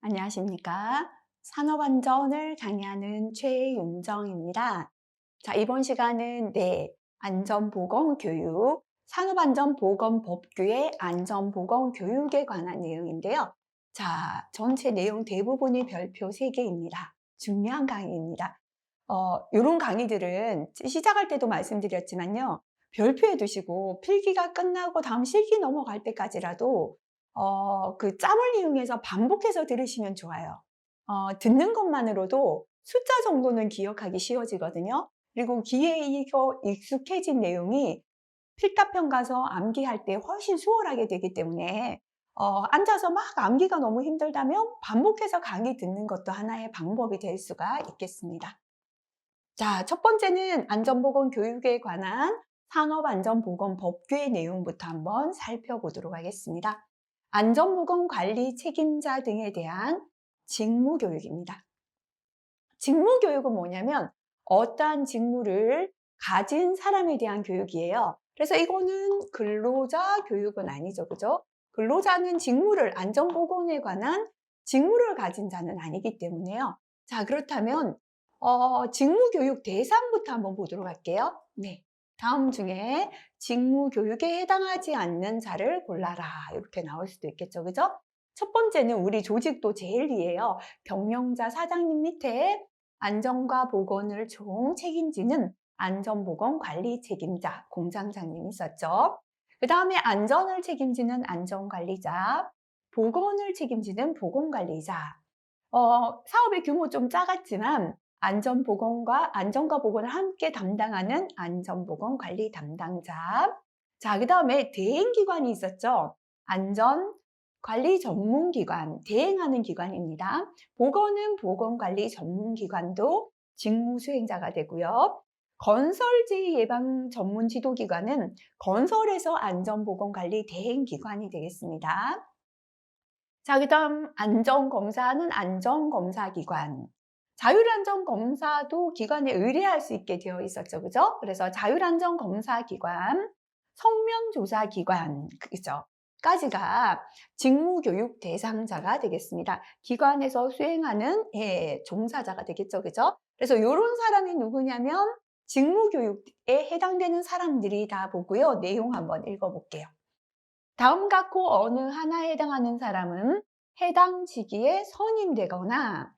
안녕하십니까. 산업안전을 강의하는 최윤정입니다. 자, 이번 시간은 안전보건교육, 산업안전보건법규의 안전보건교육에 관한 내용인데요. 자, 전체 내용 대부분이 별표 3개입니다. 중요한 강의입니다. 이런 강의들은 시작할 때도 말씀드렸지만요. 별표해 두시고 필기가 끝나고 다음 실기 넘어갈 때까지라도 그 짬을 이용해서 반복해서 들으시면 좋아요. 듣는 것만으로도 숫자 정도는 기억하기 쉬워지거든요. 그리고 귀에 익숙해진 내용이 필답형 가서 암기할 때 훨씬 수월하게 되기 때문에 앉아서 막 암기가 너무 힘들다면 반복해서 강의 듣는 것도 하나의 방법이 될 수가 있겠습니다. 자, 첫 번째는 안전보건 교육에 관한 산업안전보건법규의 내용부터 한번 살펴보도록 하겠습니다. 안전보건 관리 책임자 등에 대한 직무교육입니다. 직무교육은 뭐냐면 어떠한 직무를 가진 사람에 대한 교육이에요. 그래서 이거는 근로자 교육은 아니죠. 그죠? 근로자는 직무를, 안전보건에 관한 직무를 가진 자는 아니기 때문에요. 자, 그렇다면 직무교육 대상부터 한번 보도록 할게요. 네. 다음 중에 직무교육에 해당하지 않는 자를 골라라. 이렇게 나올 수도 있겠죠. 그죠? 첫 번째는 우리 조직도 제일 위에요. 경영자 사장님 밑에 안전과 보건을 총 책임지는 안전보건관리 책임자, 공장장님이 있었죠. 그 다음에 안전을 책임지는 안전관리자, 보건을 책임지는 보건관리자. 사업의 규모 좀 작았지만 안전과 보건을 함께 담당하는 안전보건관리 담당자. 자, 그 다음에 대행기관이 있었죠. 안전관리 전문기관, 대행하는 기관입니다. 보건은 보건관리 전문기관도 직무 수행자가 되고요. 건설재해 예방 전문 지도기관은 건설에서 안전보건관리 대행기관이 되겠습니다. 자, 그 다음 안전검사는 안전검사기관. 자율안전검사도 기관에 의뢰할 수 있게 되어 있었죠. 그죠? 그래서 자율안전검사기관, 성면조사기관, 그죠? 까지가 직무교육 대상자가 되겠습니다. 기관에서 수행하는 종사자가 되겠죠. 그죠? 그래서 이런 사람이 누구냐면 직무교육에 해당되는 사람들이 다 보고요. 내용 한번 읽어볼게요. 다음 같고 어느 하나에 해당하는 사람은 해당 직위에 선임되거나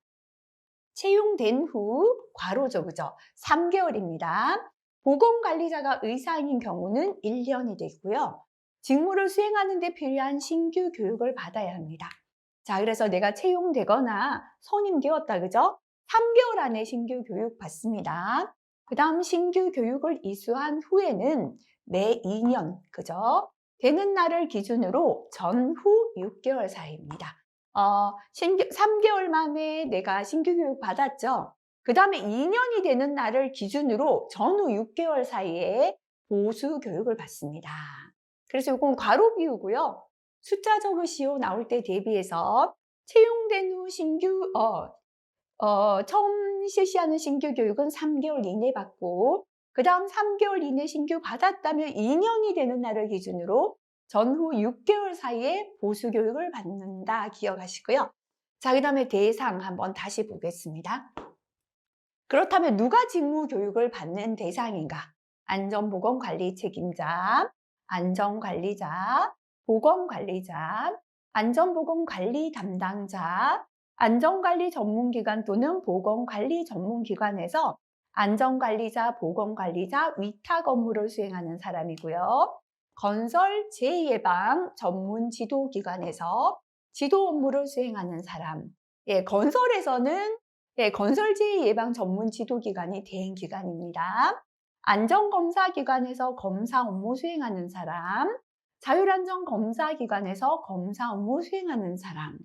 채용된 후 괄호죠. 그죠? 3개월입니다. 보건관리자가 의사인 경우는 1년이 되고요. 직무를 수행하는 데 필요한 신규 교육을 받아야 합니다. 자, 그래서 내가 채용되거나 선임되었다. 그죠? 3개월 안에 신규 교육 받습니다. 그 다음 신규 교육을 이수한 후에는 매 2년, 그죠? 되는 날을 기준으로 전후 6개월 사이입니다. 3개월 만에 내가 신규 교육 받았죠. 그 다음에 2년이 되는 날을 기준으로 전후 6개월 사이에 보수 교육을 받습니다. 그래서 이건 괄호 비우고요. 숫자 적으시오 나올 때 대비해서 채용된 후 처음 실시하는 신규 교육은 3개월 이내 받고 그 다음 3개월 이내 신규 받았다면 2년이 되는 날을 기준으로 전후 6개월 사이에 보수 교육을 받는다 기억하시고요. 자, 그 다음에 대상 한번 다시 보겠습니다. 그렇다면 누가 직무 교육을 받는 대상인가? 안전보건관리 책임자, 안전관리자, 보건관리자, 안전보건관리 담당자, 안전관리 전문기관 또는 보건관리 전문기관에서 안전관리자, 보건관리자, 위탁 업무를 수행하는 사람이고요. 건설 재예방 전문 지도기관에서 지도 업무를 수행하는 사람. 건설에서는 건설재해 예방 전문 지도기관이 대행기관입니다. 안전검사기관에서 검사 업무 수행하는 사람, 자율안전검사기관에서 검사 업무 수행하는 사람,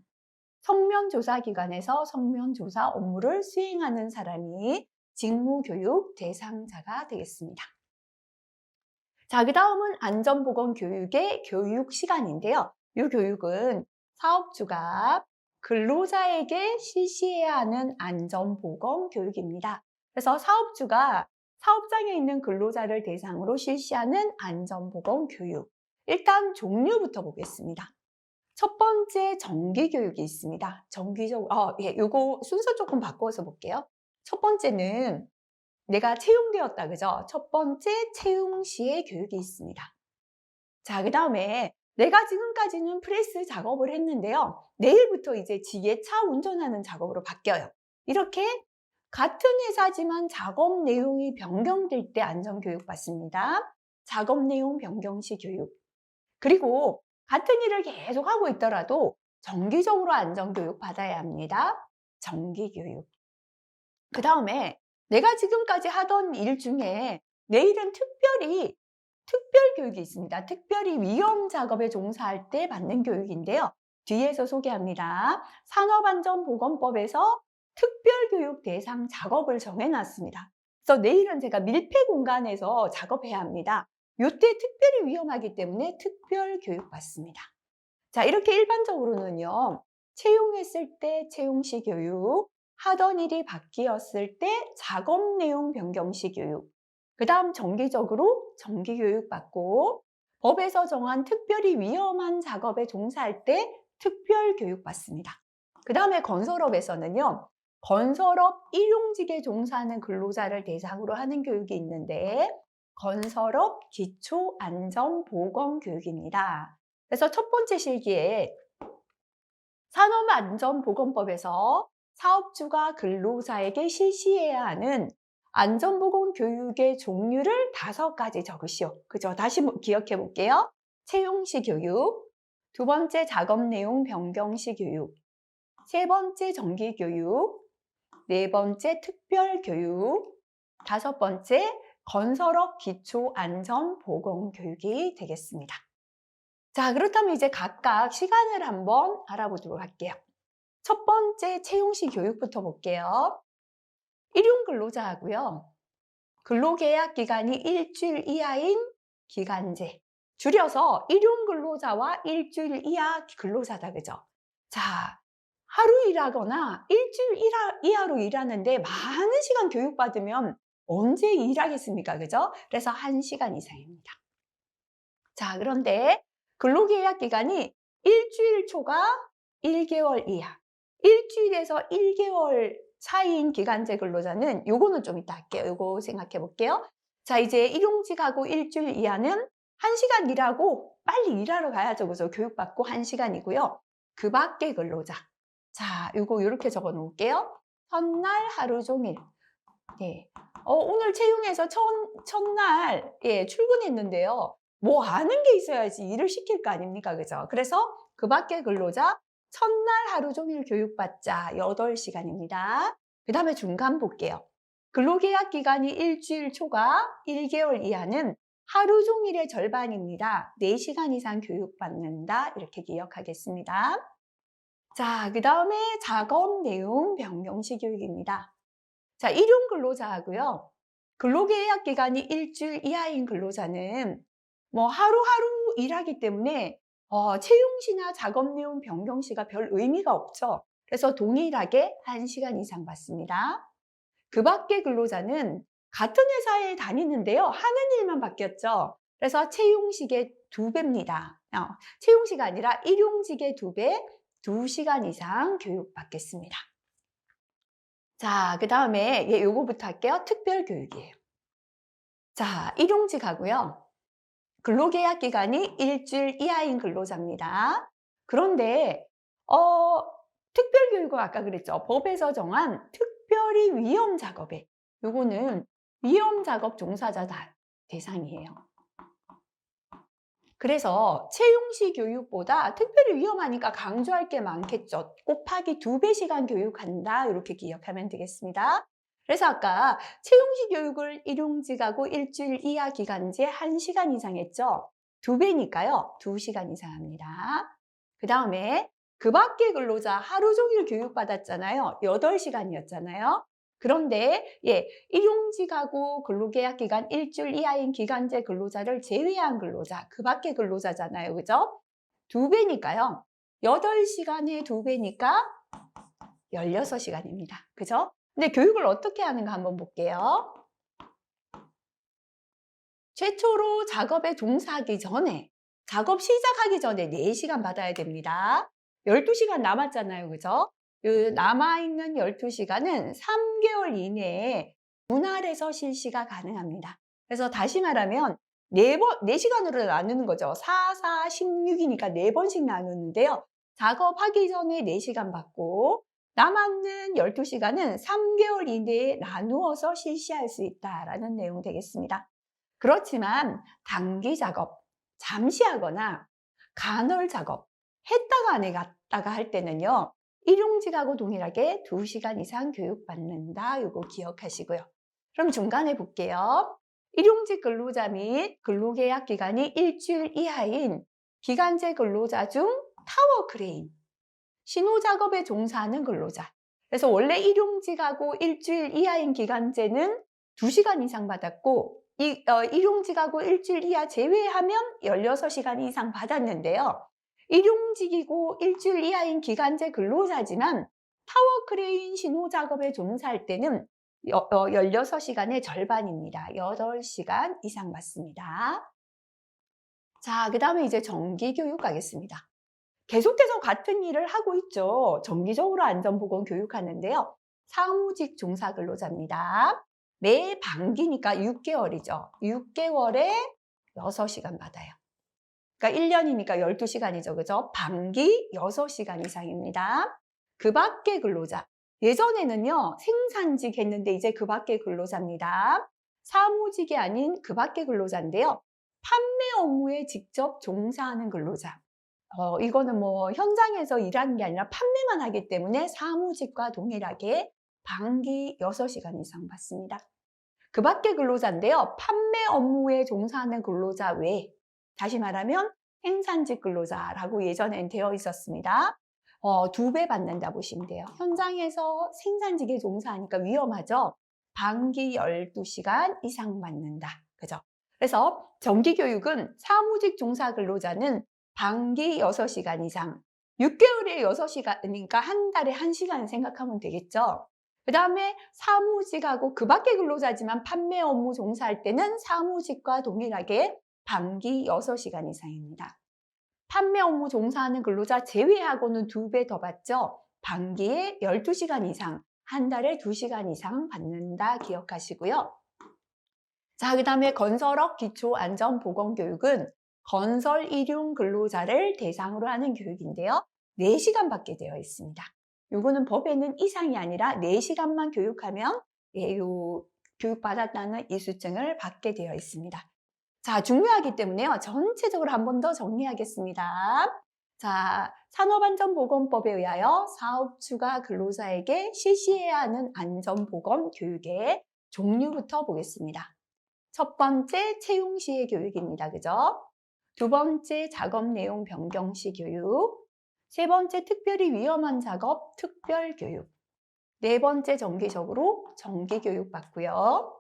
성면조사기관에서 성면조사 업무를 수행하는 사람이 직무교육 대상자가 되겠습니다. 자, 그 다음은 안전보건교육의 교육 시간인데요. 이 교육은 사업주가 근로자에게 실시해야 하는 안전보건 교육입니다. 그래서 사업주가 사업장에 있는 근로자를 대상으로 실시하는 안전보건 교육. 일단 종류부터 보겠습니다. 첫 번째 정기 교육이 있습니다. 정기적으로 예, 요거 순서 조금 바꿔서 볼게요. 첫 번째는 내가 채용되었다, 그죠? 첫 번째 채용 시의 교육이 있습니다. 자, 그다음에 내가 지금까지는 프레스 작업을 했는데요. 내일부터 이제 지게차 운전하는 작업으로 바뀌어요. 이렇게 같은 회사지만 작업 내용이 변경될 때 안전교육 받습니다. 작업 내용 변경 시 교육. 그리고 같은 일을 계속 하고 있더라도 정기적으로 안전교육 받아야 합니다. 정기교육. 그 다음에 내가 지금까지 하던 일 중에 내일은 특별 교육이 있습니다. 특별히 위험 작업에 종사할 때 받는 교육인데요. 뒤에서 소개합니다. 산업안전보건법에서 특별교육 대상 작업을 정해놨습니다. 그래서 내일은 제가 밀폐 공간에서 작업해야 합니다. 이때 특별히 위험하기 때문에 특별교육 받습니다. 자, 이렇게 일반적으로는요. 채용했을 때 채용시 교육, 하던 일이 바뀌었을 때 작업 내용 변경시 교육, 그 다음 정기적으로 정기교육 받고 법에서 정한 특별히 위험한 작업에 종사할 때 특별교육 받습니다. 그 다음에 건설업에서는요. 건설업 일용직에 종사하는 근로자를 대상으로 하는 교육이 있는데 건설업 기초안전보건교육입니다. 그래서 첫 번째 실기에 산업안전보건법에서 사업주가 근로자에게 실시해야 하는 안전보건 교육의 종류를 5가지 적으시오. 그죠? 다시 기억해 볼게요. 채용시 교육, 두 번째 작업 내용 변경시 교육, 세 번째 정기 교육, 네 번째 특별 교육, 다섯 번째 건설업 기초안전보건 교육이 되겠습니다. 자, 그렇다면 이제 각각 시간을 한번 알아보도록 할게요. 첫 번째 채용시 교육부터 볼게요. 일용 근로자하고요. 근로계약 기간이 일주일 이하인 기간제. 줄여서 일용 근로자와 일주일 이하 근로자다, 그죠? 자, 하루 일하거나 일주일 이하로 일하는데 많은 시간 교육받으면 언제 일하겠습니까? 그죠? 그래서 1시간 이상입니다. 자, 그런데 근로계약 기간이 일주일 초과 1개월 이하, 일주일에서 1개월 사이인 기간제 근로자는 요거는 좀 이따 할게요. 요거 생각해 볼게요. 자, 이제 일용직하고 일주일 이하는 1시간 일하고 빨리 일하러 가야죠. 그래서 교육받고 1시간이고요. 그 밖의 근로자. 자, 요거 요렇게 적어 놓을게요. 첫날 하루 종일. 예. 오늘 채용해서 첫날 예, 출근했는데요. 뭐 아는 게 있어야지 일을 시킬 거 아닙니까? 그죠? 그래서 그 밖의 근로자 첫날 하루 종일 교육받자 8시간입니다. 그 다음에 중간 볼게요. 근로계약 기간이 일주일 초과 1개월 이하는 하루 종일의 절반입니다. 4시간 이상 교육받는다. 이렇게 기억하겠습니다. 자, 그 다음에 작업 내용 변경시 교육입니다. 자, 일용 근로자하고요. 근로계약 기간이 일주일 이하인 근로자는 뭐 하루하루 일하기 때문에 채용시나 작업 내용 변경시가 별 의미가 없죠. 그래서 동일하게 1시간 이상 받습니다. 그 밖의 근로자는 같은 회사에 다니는데요. 하는 일만 바뀌었죠. 그래서 채용식의 2배입니다. 채용시가 아니라 일용직의 2배, 2시간 이상 교육받겠습니다. 자, 그 다음에 요거부터 할게요. 특별교육이에요. 자, 일용직하고요. 근로계약 기간이 일주일 이하인 근로자입니다. 그런데 특별교육은 아까 그랬죠. 법에서 정한 특별히 위험 작업에 요거는 위험 작업 종사자 대상이에요. 그래서 채용시 교육보다 특별히 위험하니까 강조할 게 많겠죠. 곱하기 2배 시간 교육한다. 이렇게 기억하면 되겠습니다. 그래서 아까 채용시 교육을 일용직하고 일주일 이하 기간제 1시간 이상 했죠. 2배니까요. 2시간 이상 합니다. 그 다음에 그 밖의 근로자 하루 종일 교육받았잖아요. 8시간이었잖아요. 그런데 일용직하고 근로계약 기간 일주일 이하인 기간제 근로자를 제외한 근로자, 그 밖의 근로자잖아요. 그죠? 2배니까요. 8시간에 2배니까 16시간입니다. 그죠? 근데 교육을 어떻게 하는가 한번 볼게요. 최초로 작업에 종사하기 전에 작업 시작하기 전에 4시간 받아야 됩니다. 12시간 남았잖아요. 그죠? 그 남아있는 12시간은 3개월 이내에 분할해서 실시가 가능합니다. 그래서 다시 말하면 4시간으로 나누는 거죠. 4, 4, 16이니까 4번씩 나누는데요. 작업하기 전에 4시간 받고 남았는 12시간은 3개월 이내에 나누어서 실시할 수 있다라는 내용 되겠습니다. 그렇지만 단기 작업, 잠시 하거나 간헐 작업, 했다가 안 해갔다가 할 때는요. 일용직하고 동일하게 2시간 이상 교육받는다. 이거 기억하시고요. 그럼 중간에 볼게요. 일용직 근로자 및 근로계약 기간이 일주일 이하인 기간제 근로자 중 타워 크레인, 신호작업에 종사하는 근로자. 그래서 원래 일용직하고 일주일 이하인 기간제는 2시간 이상 받았고 일용직하고 일주일 이하 제외하면 16시간 이상 받았는데요. 일용직이고 일주일 이하인 기간제 근로자지만 타워 크레인 신호작업에 종사할 때는 16시간의 절반입니다. 8시간 이상 받습니다. 자, 그 다음에 이제 정기교육 가겠습니다. 계속해서 같은 일을 하고 있죠. 정기적으로 안전보건 교육하는데요. 사무직 종사 근로자입니다. 매 반기니까 6개월이죠. 6개월에 6시간 받아요. 그러니까 1년이니까 12시간이죠. 그죠? 반기 6시간 이상입니다. 그 밖의 근로자. 예전에는요, 생산직 했는데 이제 그 밖의 근로자입니다. 사무직이 아닌 그 밖의 근로자인데요. 판매 업무에 직접 종사하는 근로자. 이거는 뭐 현장에서 일하는 게 아니라 판매만 하기 때문에 사무직과 동일하게 반기 6시간 이상 받습니다. 그 밖의 근로자인데요. 판매 업무에 종사하는 근로자 외에 다시 말하면 생산직 근로자라고 예전엔 되어 있었습니다. 2배 받는다 보시면 돼요. 현장에서 생산직에 종사하니까 위험하죠. 반기 12시간 이상 받는다. 그죠? 그래서 정기교육은 사무직 종사 근로자는 반기 6시간 이상, 6개월에 6시간이니까 한 달에 1시간 생각하면 되겠죠. 그 다음에 사무직하고 그 밖의 근로자지만 판매 업무 종사할 때는 사무직과 동일하게 반기 6시간 이상입니다. 판매 업무 종사하는 근로자 제외하고는 2배 더 받죠. 반기에 12시간 이상, 한 달에 2시간 이상 받는다 기억하시고요. 자, 그 다음에 건설업 기초안전보건교육은 건설 일용 근로자를 대상으로 하는 교육인데요. 4시간 받게 되어 있습니다. 요거는 법에는 이상이 아니라 4시간만 교육하면 요 교육받았다는 이수증을 받게 되어 있습니다. 자, 중요하기 때문에요. 전체적으로 한 번 더 정리하겠습니다. 자, 산업안전보건법에 의하여 사업주가 근로자에게 실시해야 하는 안전보건 교육의 종류부터 보겠습니다. 첫 번째, 채용 시의 교육입니다. 그죠? 두 번째, 작업 내용 변경 시 교육. 세 번째, 특별히 위험한 작업 특별 교육. 네 번째, 정기적으로 정기 교육 받고요.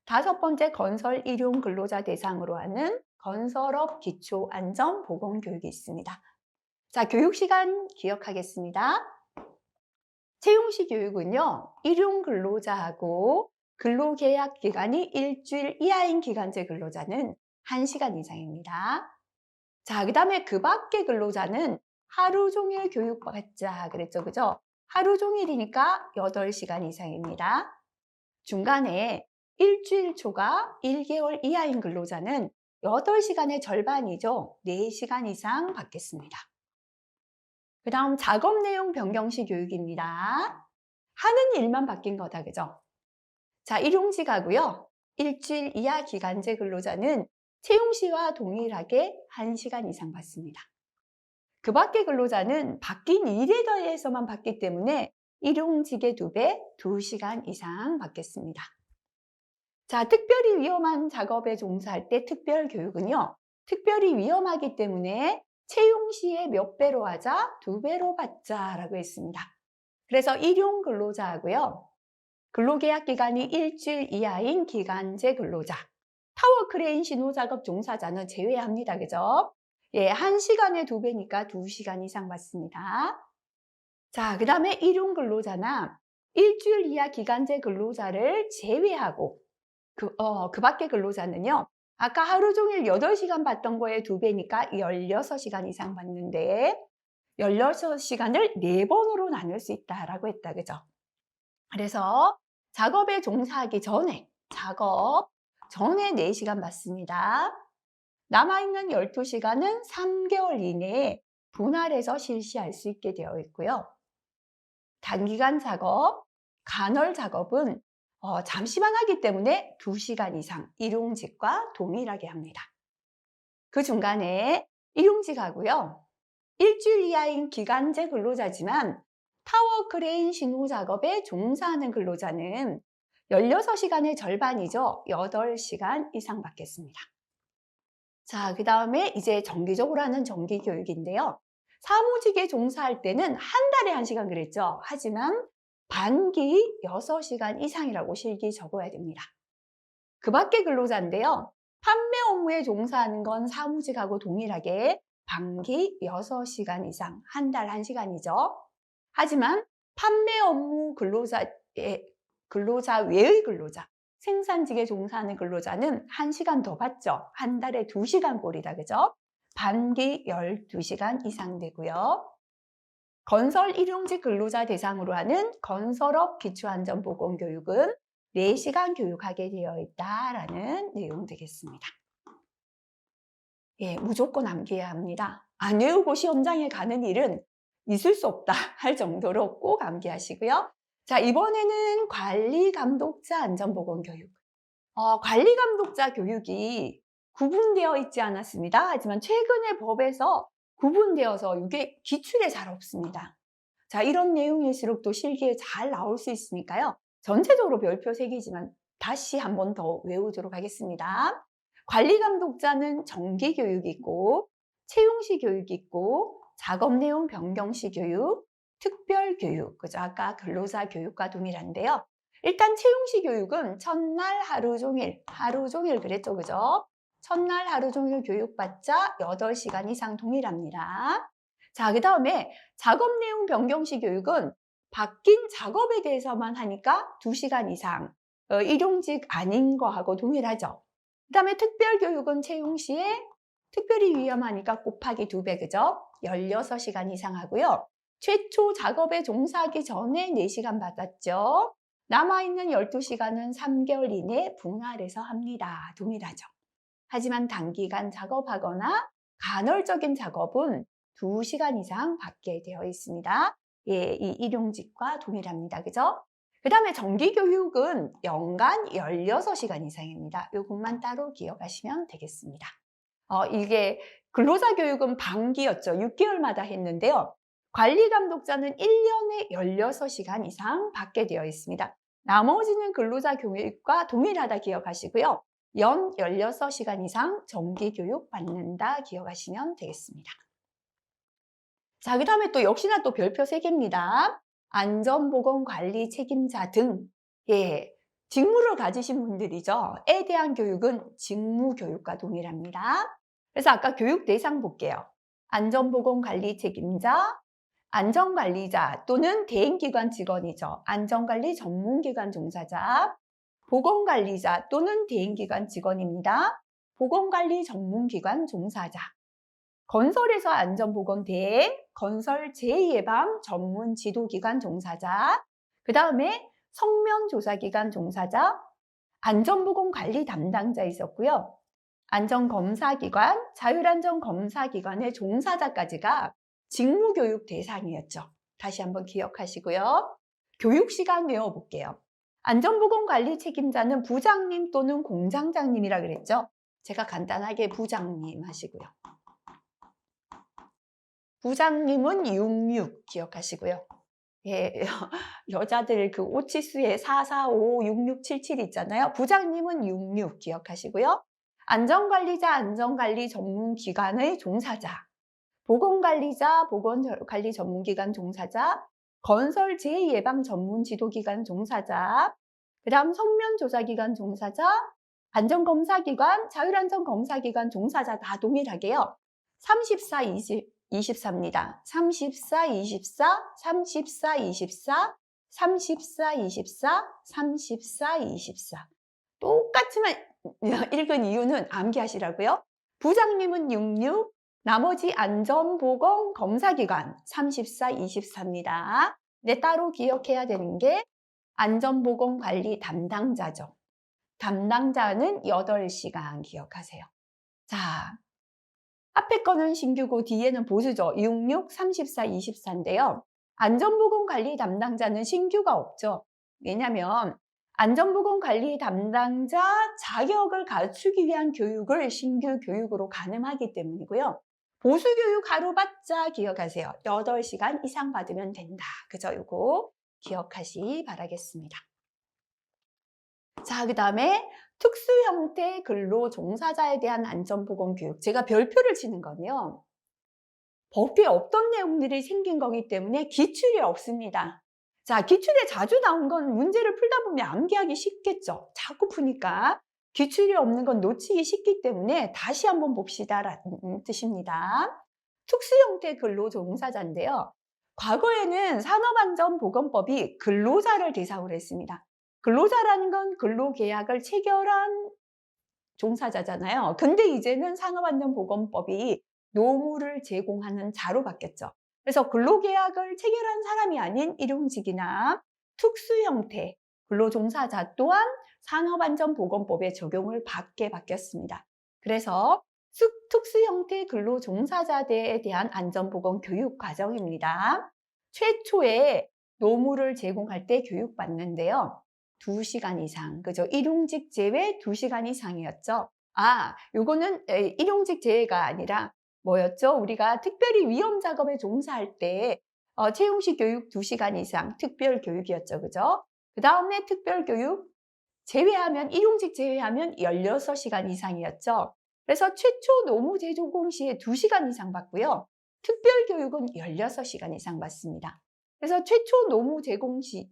다섯 번째, 건설 일용 근로자 대상으로 하는 건설업 기초 안전 보건 교육이 있습니다. 자, 교육 시간 기억하겠습니다. 채용 시 교육은요, 일용 근로자하고 근로계약 기간이 일주일 이하인 기간제 근로자는 1시간 이상입니다. 자, 그 다음에 그 밖의 근로자는 하루 종일 교육받자 그랬죠. 그죠? 하루 종일이니까 8시간 이상입니다. 중간에 일주일 초과 1개월 이하인 근로자는 8시간의 절반이죠. 4시간 이상 받겠습니다. 그 다음 작업 내용 변경 시 교육입니다. 하는 일만 바뀐 거다. 그죠? 자, 일용직하고요. 일주일 이하 기간제 근로자는 채용 시와 동일하게 1시간 이상 받습니다. 그 밖의 근로자는 바뀐 일에 대해서만 받기 때문에 일용직의 2배, 2시간 이상 받겠습니다. 자, 특별히 위험한 작업에 종사할 때 특별 교육은요. 특별히 위험하기 때문에 채용 시에 몇 배로 하자? 2배로 받자라고 했습니다. 그래서 일용 근로자하고요. 근로계약 기간이 일주일 이하인 기간제 근로자, 타워 크레인 신호작업 종사자는 제외합니다. 그죠? 예, 1시간에 2배니까 2시간 이상 받습니다. 자, 그 다음에 일용 근로자나 일주일 이하 기간제 근로자를 제외하고 그 밖의 근로자는요. 아까 하루 종일 8시간 봤던 거에 2배니까 16시간 이상 봤는데 16시간을 4번으로 나눌 수 있다라고 했다. 그죠? 그래서 작업에 종사하기 전에, 작업 전에 4시간 봤습니다. 남아있는 12시간은 3개월 이내에 분할해서 실시할 수 있게 되어 있고요. 단기간 작업, 간헐 작업은 잠시만 하기 때문에 2시간 이상 일용직과 동일하게 합니다. 그 중간에 일용직하고요. 일주일 이하인 기간제 근로자지만 타워 크레인 신호 작업에 종사하는 근로자는 16시간의 절반이죠. 8시간 이상 받겠습니다. 자, 그 다음에 이제 정기적으로 하는 정기교육인데요. 사무직에 종사할 때는 한 달에 1시간 그랬죠. 하지만 반기 6시간 이상이라고 실기 적어야 됩니다. 그 밖의 근로자인데요. 판매 업무에 종사하는 건 사무직하고 동일하게 반기 6시간 이상, 한 달 1시간이죠. 하지만 판매 업무 근로자 외의 근로자, 생산직에 종사하는 근로자는 1시간 더 받죠. 한 달에 2시간 꼴이다. 그죠? 반기 12시간 이상 되고요. 건설 일용직 근로자 대상으로 하는 건설업 기초안전보건교육은 4시간 교육하게 되어 있다라는 내용 되겠습니다. 예, 무조건 암기해야 합니다. 안 외우고 시험장에 가는 일은 있을 수 없다 할 정도로 꼭 암기하시고요. 자, 이번에는 관리감독자 안전보건교육. 관리감독자 교육이 구분되어 있지 않았습니다. 하지만 최근에 법에서 구분되어서 이게 기출에 잘 없습니다. 자, 이런 내용일수록 또 실기에 잘 나올 수 있으니까요. 전체적으로 별표 3개지만 다시 한 번 더 외우도록 하겠습니다. 관리감독자는 정기교육이 있고, 채용시 교육이 있고, 작업내용 변경시 교육, 특별교육, 그죠? 아까 근로자 교육과 동일한데요. 일단 채용시 교육은 첫날 하루 종일 그랬죠, 그죠? 첫날 하루 종일 교육받자 8시간 이상 동일합니다. 자, 그 다음에 작업 내용 변경시 교육은 바뀐 작업에 대해서만 하니까 2시간 이상, 일용직 아닌 거하고 동일하죠. 그 다음에 특별교육은 채용 시에 특별히 위험하니까 곱하기 2배, 그죠? 16시간 이상 하고요. 최초 작업에 종사하기 전에 4시간 받았죠. 남아있는 12시간은 3개월 이내에 분할해서 합니다. 동일하죠. 하지만 단기간 작업하거나 간헐적인 작업은 2시간 이상 받게 되어 있습니다. 예, 이 일용직과 동일합니다. 그죠? 그 다음에 정기교육은 연간 16시간 이상입니다. 이것만 따로 기억하시면 되겠습니다. 이게 근로자 교육은 반기였죠. 6개월마다 했는데요. 관리감독자는 1년에 16시간 이상 받게 되어 있습니다. 나머지는 근로자 교육과 동일하다 기억하시고요. 연 16시간 이상 정기교육 받는다 기억하시면 되겠습니다. 자, 그 다음에 또 역시나 또 별표 3개입니다. 안전보건관리 책임자 등, 예, 직무를 가지신 분들이죠. 에 대한 교육은 직무교육과 동일합니다. 그래서 아까 교육 대상 볼게요. 안전보건관리 책임자, 안전관리자 또는 대행기관 직원이죠. 안전관리 전문기관 종사자, 보건관리자 또는 대행기관 직원입니다. 보건관리 전문기관 종사자. 건설에서 안전보건 대행, 건설 재예방 전문 지도기관 종사자, 그 다음에 성면조사기관 종사자, 안전보건관리 담당자 있었고요. 안전검사기관, 자율안전검사기관의 종사자까지가 직무교육 대상이었죠. 다시 한번 기억하시고요. 교육시간 외워볼게요. 안전보건관리 책임자는 부장님 또는 공장장님이라 그랬죠. 제가 간단하게 부장님 하시고요. 부장님은 66 기억하시고요. 예, 여자들 그 오치수에 445, 6677 있잖아요. 부장님은 66 기억하시고요. 안전관리자, 안전관리 전문기관의 종사자, 보건관리자, 보건관리 전문기관 종사자, 건설 재예방 전문 지도기관 종사자, 그 다음 성면조사기관 종사자, 안전검사기관, 자율안전검사기관 종사자 다 동일하게요. 34, 24입니다. 34, 24, 34, 24, 34, 24, 34, 24. 똑같지만 읽은 이유는 암기하시라고요. 부장님은 66, 나머지 안전보건 검사기관 34, 24입니다. 근데 따로 기억해야 되는 게 안전보건관리 담당자죠. 담당자는 8시간 기억하세요. 자, 앞에 거는 신규고 뒤에는 보수죠. 66, 34, 24인데요. 안전보건관리 담당자는 신규가 없죠. 왜냐하면 안전보건관리 담당자 자격을 갖추기 위한 교육을 신규 교육으로 가늠하기 때문이고요. 보수교육 하루 받자 기억하세요. 8시간 이상 받으면 된다. 그죠? 이거 기억하시 바라겠습니다. 자, 그 다음에 특수 형태 근로 종사자에 대한 안전보건 교육. 제가 별표를 치는 건요. 법에 없던 내용들이 생긴 거기 때문에 기출이 없습니다. 자, 기출에 자주 나온 건 문제를 풀다 보면 암기하기 쉽겠죠. 자꾸 푸니까 기출이 없는 건 놓치기 쉽기 때문에 다시 한번 봅시다라는 뜻입니다. 특수 형태 근로 종사자인데요. 과거에는 산업안전보건법이 근로자를 대상으로 했습니다. 근로자라는 건 근로계약을 체결한 종사자잖아요. 근데 이제는 산업안전보건법이 노무를 제공하는 자로 바뀌었죠. 그래서 근로계약을 체결한 사람이 아닌 일용직이나 특수형태 근로종사자 또한 산업안전보건법의 적용을 받게 바뀌었습니다. 그래서 특수형태 근로종사자에 대한 안전보건 교육 과정입니다. 최초에 노무를 제공할 때 교육받는데요. 2시간 이상, 그죠? 일용직 제외 2시간 이상이었죠. 요거는 일용직 제외가 아니라 뭐였죠? 우리가 특별히 위험 작업에 종사할 때 채용식 교육 2시간 이상 특별 교육이었죠. 그죠? 그 다음에 특별 교육 제외하면, 일용직 제외하면 16시간 이상이었죠. 그래서 최초 노무 제공 시에 2시간 이상 받고요. 특별 교육은 16시간 이상 받습니다. 그래서 최초 노무 제공 시,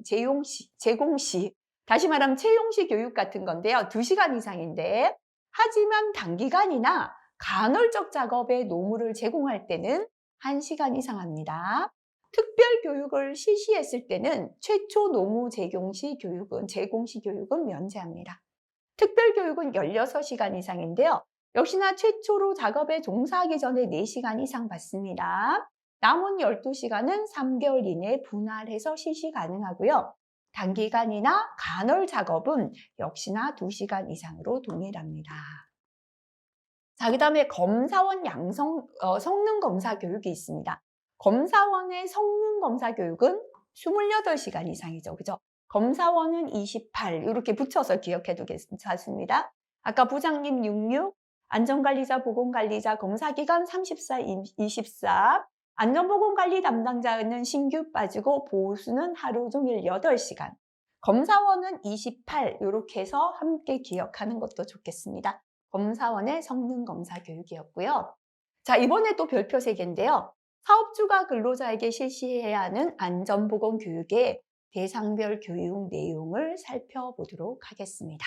다시 말하면 채용시 교육 같은 건데요. 2시간 이상인데, 하지만 단기간이나 간헐적 작업에 노무를 제공할 때는 1시간 이상 합니다. 특별 교육을 실시했을 때는 최초 노무 제공 시 교육은 면제합니다. 특별 교육은 16시간 이상인데요. 역시나 최초로 작업에 종사하기 전에 4시간 이상 받습니다. 남은 12시간은 3개월 이내에 분할해서 실시 가능하고요. 단기간이나 간헐 작업은 역시나 2시간 이상으로 동일합니다. 자, 그 다음에 검사원 성능 검사 교육이 있습니다. 검사원의 성능 검사 교육은 28시간 이상이죠. 그죠? 검사원은 28, 이렇게 붙여서 기억해 두겠습니다. 아까 부장님 66, 안전관리자, 보건관리자, 검사기관 34, 24, 안전보건관리 담당자는 신규 빠지고 보수는 하루 종일 8시간. 검사원은 28, 이렇게 해서 함께 기억하는 것도 좋겠습니다. 검사원의 성능검사 교육이었고요. 자, 이번에 또 별표 3개인데요. 사업주가 근로자에게 실시해야 하는 안전보건 교육의 대상별 교육 내용을 살펴보도록 하겠습니다.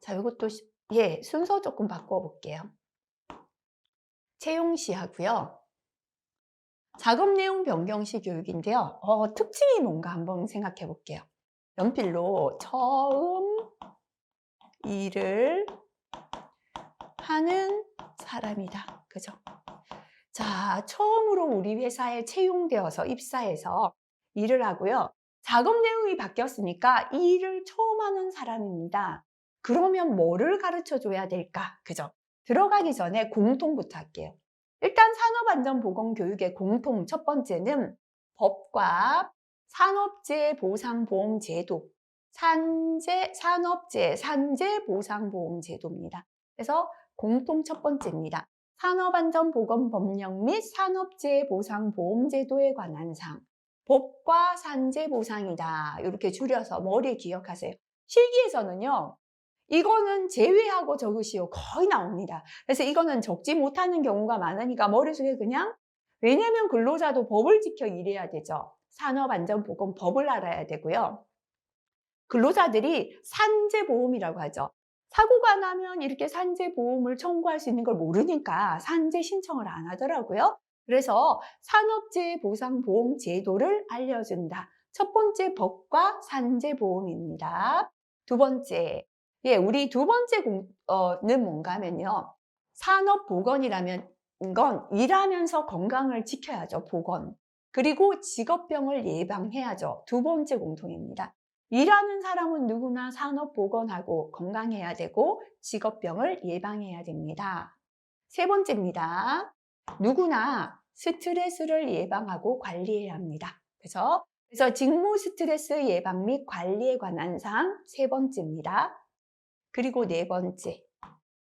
자, 이것도 순서 조금 바꿔볼게요. 채용시 하고요. 작업 내용 변경시 교육인데요. 특징이 뭔가 한번 생각해 볼게요. 연필로 처음 일을 하는 사람이다. 그죠? 자, 처음으로 우리 회사에 채용되어서 입사해서 일을 하고요. 작업 내용이 바뀌었으니까 이 일을 처음 하는 사람입니다. 그러면 뭐를 가르쳐 줘야 될까? 그죠? 들어가기 전에 공통부터 할게요. 일단 산업안전보건교육의 공통 첫 번째는 법과 산업재해보상보험제도, 산재보상보험제도입니다. 그래서 공통 첫 번째입니다. 산업안전보건법령 및 산업재해보상보험제도에 관한 사항. 법과 산재보상이다. 이렇게 줄여서 머리에 기억하세요. 실기에서는요. 이거는 제외하고 적으시오. 거의 나옵니다. 그래서 이거는 적지 못하는 경우가 많으니까 머릿속에 그냥, 왜냐면 근로자도 법을 지켜 일해야 되죠. 산업안전보건법을 알아야 되고요. 근로자들이 산재보험이라고 하죠. 사고가 나면 이렇게 산재보험을 청구할 수 있는 걸 모르니까 산재 신청을 안 하더라고요. 그래서 산업재해보상보험 제도를 알려준다. 첫 번째 법과 산재보험입니다. 두 번째, 예, 우리 두 번째 는 뭔가 하면요. 산업보건이라면 건 일하면서 건강을 지켜야죠, 보건. 그리고 직업병을 예방해야죠. 두 번째 공통입니다. 일하는 사람은 누구나 산업보건하고 건강해야 되고 직업병을 예방해야 됩니다. 세 번째입니다. 누구나 스트레스를 예방하고 관리해야 합니다. 그래서 직무 스트레스 예방 및 관리에 관한 사항 세 번째입니다. 그리고 네 번째,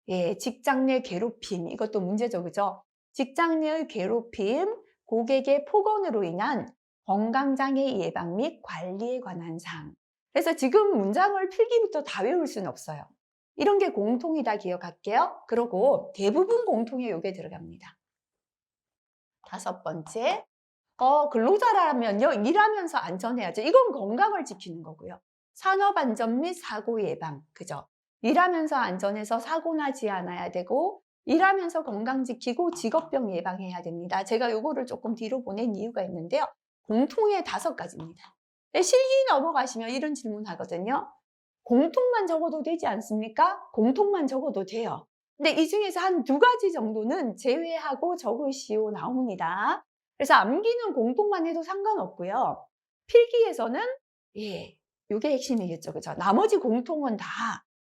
예, 직장 내 괴롭힘. 이것도 문제죠, 그죠? 직장 내의 괴롭힘, 고객의 폭언으로 인한 건강장애 예방 및 관리에 관한 사항. 그래서 지금 문장을 필기부터 다 외울 수는 없어요. 이런 게 공통이다 기억할게요. 그리고 대부분 공통에 요게 들어갑니다. 다섯 번째, 근로자라면요, 일하면서 안전해야죠. 이건 건강을 지키는 거고요. 산업안전 및 사고 예방, 그죠? 일하면서 안전해서 사고 나지 않아야 되고, 일하면서 건강 지키고 직업병 예방해야 됩니다. 제가 요거를 조금 뒤로 보낸 이유가 있는데요. 공통의 5가지입니다. 실기 넘어가시면 이런 질문 하거든요. 공통만 적어도 되지 않습니까? 공통만 적어도 돼요. 근데 이 중에서 한 2가지 정도는 제외하고 적으시오 나옵니다. 그래서 암기는 공통만 해도 상관없고요. 필기에서는 예, 요게 핵심이겠죠. 그죠? 나머지 공통은 다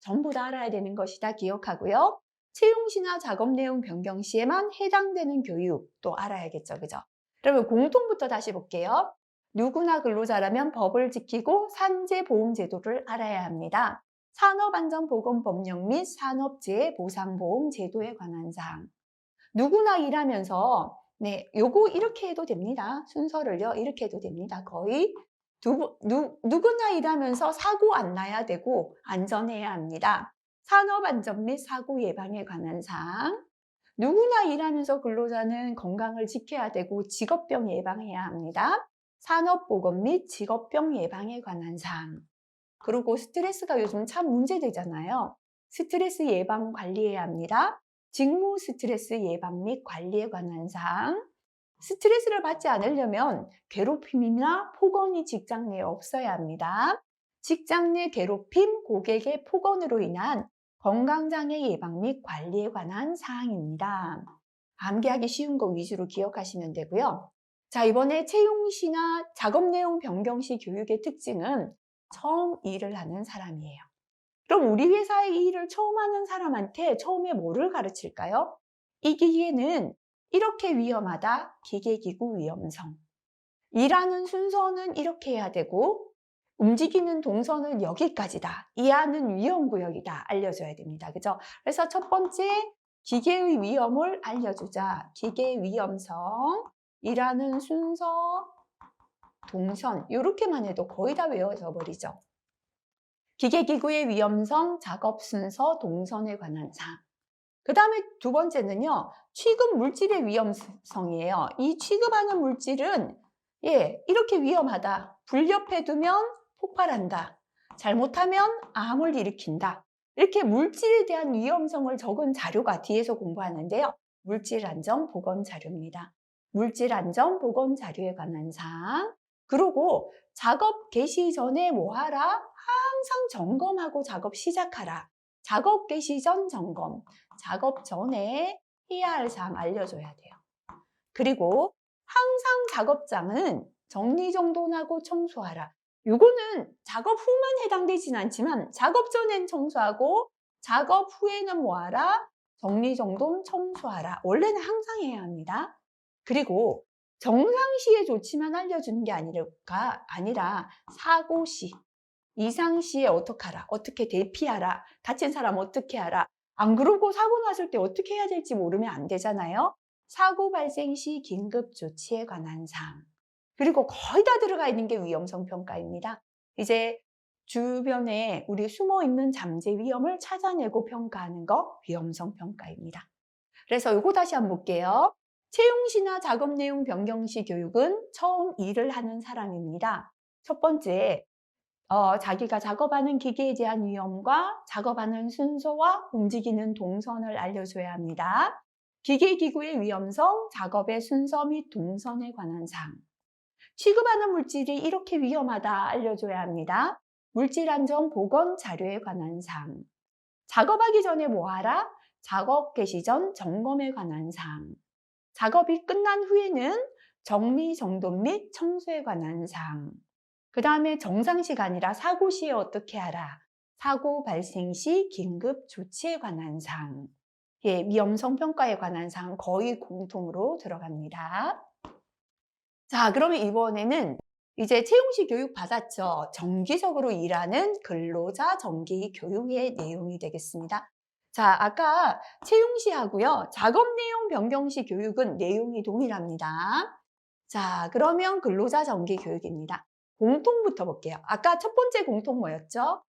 전부 다 알아야 되는 것이다 기억하고요. 채용 시나 작업 내용 변경 시에만 해당되는 교육도 알아야겠죠. 그죠? 그러면 공통부터 다시 볼게요. 누구나 근로자라면 법을 지키고 산재보험 제도를 알아야 합니다. 산업안전보건법령 및 산업재해보상보험 제도에 관한 사항. 누구나 일하면서 네, 요거 이렇게 해도 됩니다. 순서를요. 이렇게 해도 됩니다. 거의 누구나 일하면서 사고 안 나야 되고 안전해야 합니다. 산업안전 및 사고 예방에 관한 사항. 누구나 일하면서 근로자는 건강을 지켜야 되고 직업병 예방해야 합니다. 산업보건 및 직업병 예방에 관한 사항. 그리고 스트레스가 요즘 참 문제되잖아요. 스트레스 예방 관리해야 합니다. 직무 스트레스 예방 및 관리에 관한 사항. 스트레스를 받지 않으려면 괴롭힘이나 폭언이 직장 내에 없어야 합니다. 직장 내 괴롭힘, 고객의 폭언으로 인한 건강장애 예방 및 관리에 관한 사항입니다. 암기하기 쉬운 거 위주로 기억하시면 되고요. 자, 이번에 채용 시나 작업 내용 변경 시 교육의 특징은 처음 일을 하는 사람이에요. 그럼 우리 회사에 이 일을 처음 하는 사람한테 처음에 뭐를 가르칠까요? 이 기계는 이렇게 위험하다, 기계기구 위험성. 일하는 순서는 이렇게 해야 되고, 움직이는 동선은 여기까지다. 이하는 위험구역이다. 알려줘야 됩니다. 그죠? 그래서 첫 번째, 기계의 위험을 알려주자. 기계 위험성, 일하는 순서, 동선, 이렇게만 해도 거의 다 외워져 버리죠. 기계기구의 위험성, 작업 순서, 동선에 관한 사항. 그 다음에 두 번째는요, 취급 물질의 위험성이에요. 이 취급하는 물질은, 예, 이렇게 위험하다. 불옆해두면 폭발한다. 잘못하면 암을 일으킨다. 이렇게 물질에 대한 위험성을 적은 자료가 뒤에서 공부하는데요. 물질안전보건 자료입니다. 물질안전보건 자료에 관한 사항. 그리고 작업 개시 전에 뭐 하라? 항상 점검하고 작업 시작하라. 작업 개시 전 점검. 작업 전에 해야 할 사항 알려줘야 돼요. 그리고 항상 작업장은 정리정돈하고 청소하라. 요거는 작업 후만 해당되진 않지만 작업 전엔 청소하고 작업 후에는 뭐하라? 정리정돈 청소하라. 원래는 항상 해야 합니다. 그리고 정상시에 조치만 알려주는 게 아니라 사고시, 이상시에 어떡하라, 어떻게 대피하라, 다친 사람 어떻게 하라. 안 그러고 사고 났을 때 어떻게 해야 될지 모르면 안 되잖아요. 사고 발생 시 긴급 조치에 관한 사항. 그리고 거의 다 들어가 있는 게 위험성 평가입니다. 이제 주변에 우리 숨어 있는 잠재 위험을 찾아내고 평가하는 거 위험성 평가입니다. 그래서 이거 다시 한번 볼게요. 채용 시나 작업 내용 변경 시 교육은 처음 일을 하는 사람입니다. 첫 번째, 자기가 작업하는 기계에 대한 위험과 작업하는 순서와 움직이는 동선을 알려줘야 합니다. 기계 기구의 위험성, 작업의 순서 및 동선에 관한 사항. 취급하는 물질이 이렇게 위험하다 알려줘야 합니다. 물질안전 보건 자료에 관한 사항. 작업하기 전에 뭐 하라? 작업 개시 전 점검에 관한 사항. 작업이 끝난 후에는 정리, 정돈 및 청소에 관한 사항. 그 다음에 정상 시간이라 사고 시에 어떻게 하라? 사고 발생 시 긴급 조치에 관한 사항. 예, 위험성 평가에 관한 사항 거의 공통으로 들어갑니다. 자, 그러면 이번에는 이제 채용시 교육 받았죠. 정기적으로 일하는 근로자 정기 교육의 내용이 되겠습니다. 자, 아까 채용시 하고요. 작업 내용 변경시 교육은 내용이 동일합니다. 자, 그러면 근로자 정기 교육입니다. 공통부터 볼게요. 아까 첫 번째 공통 뭐였죠?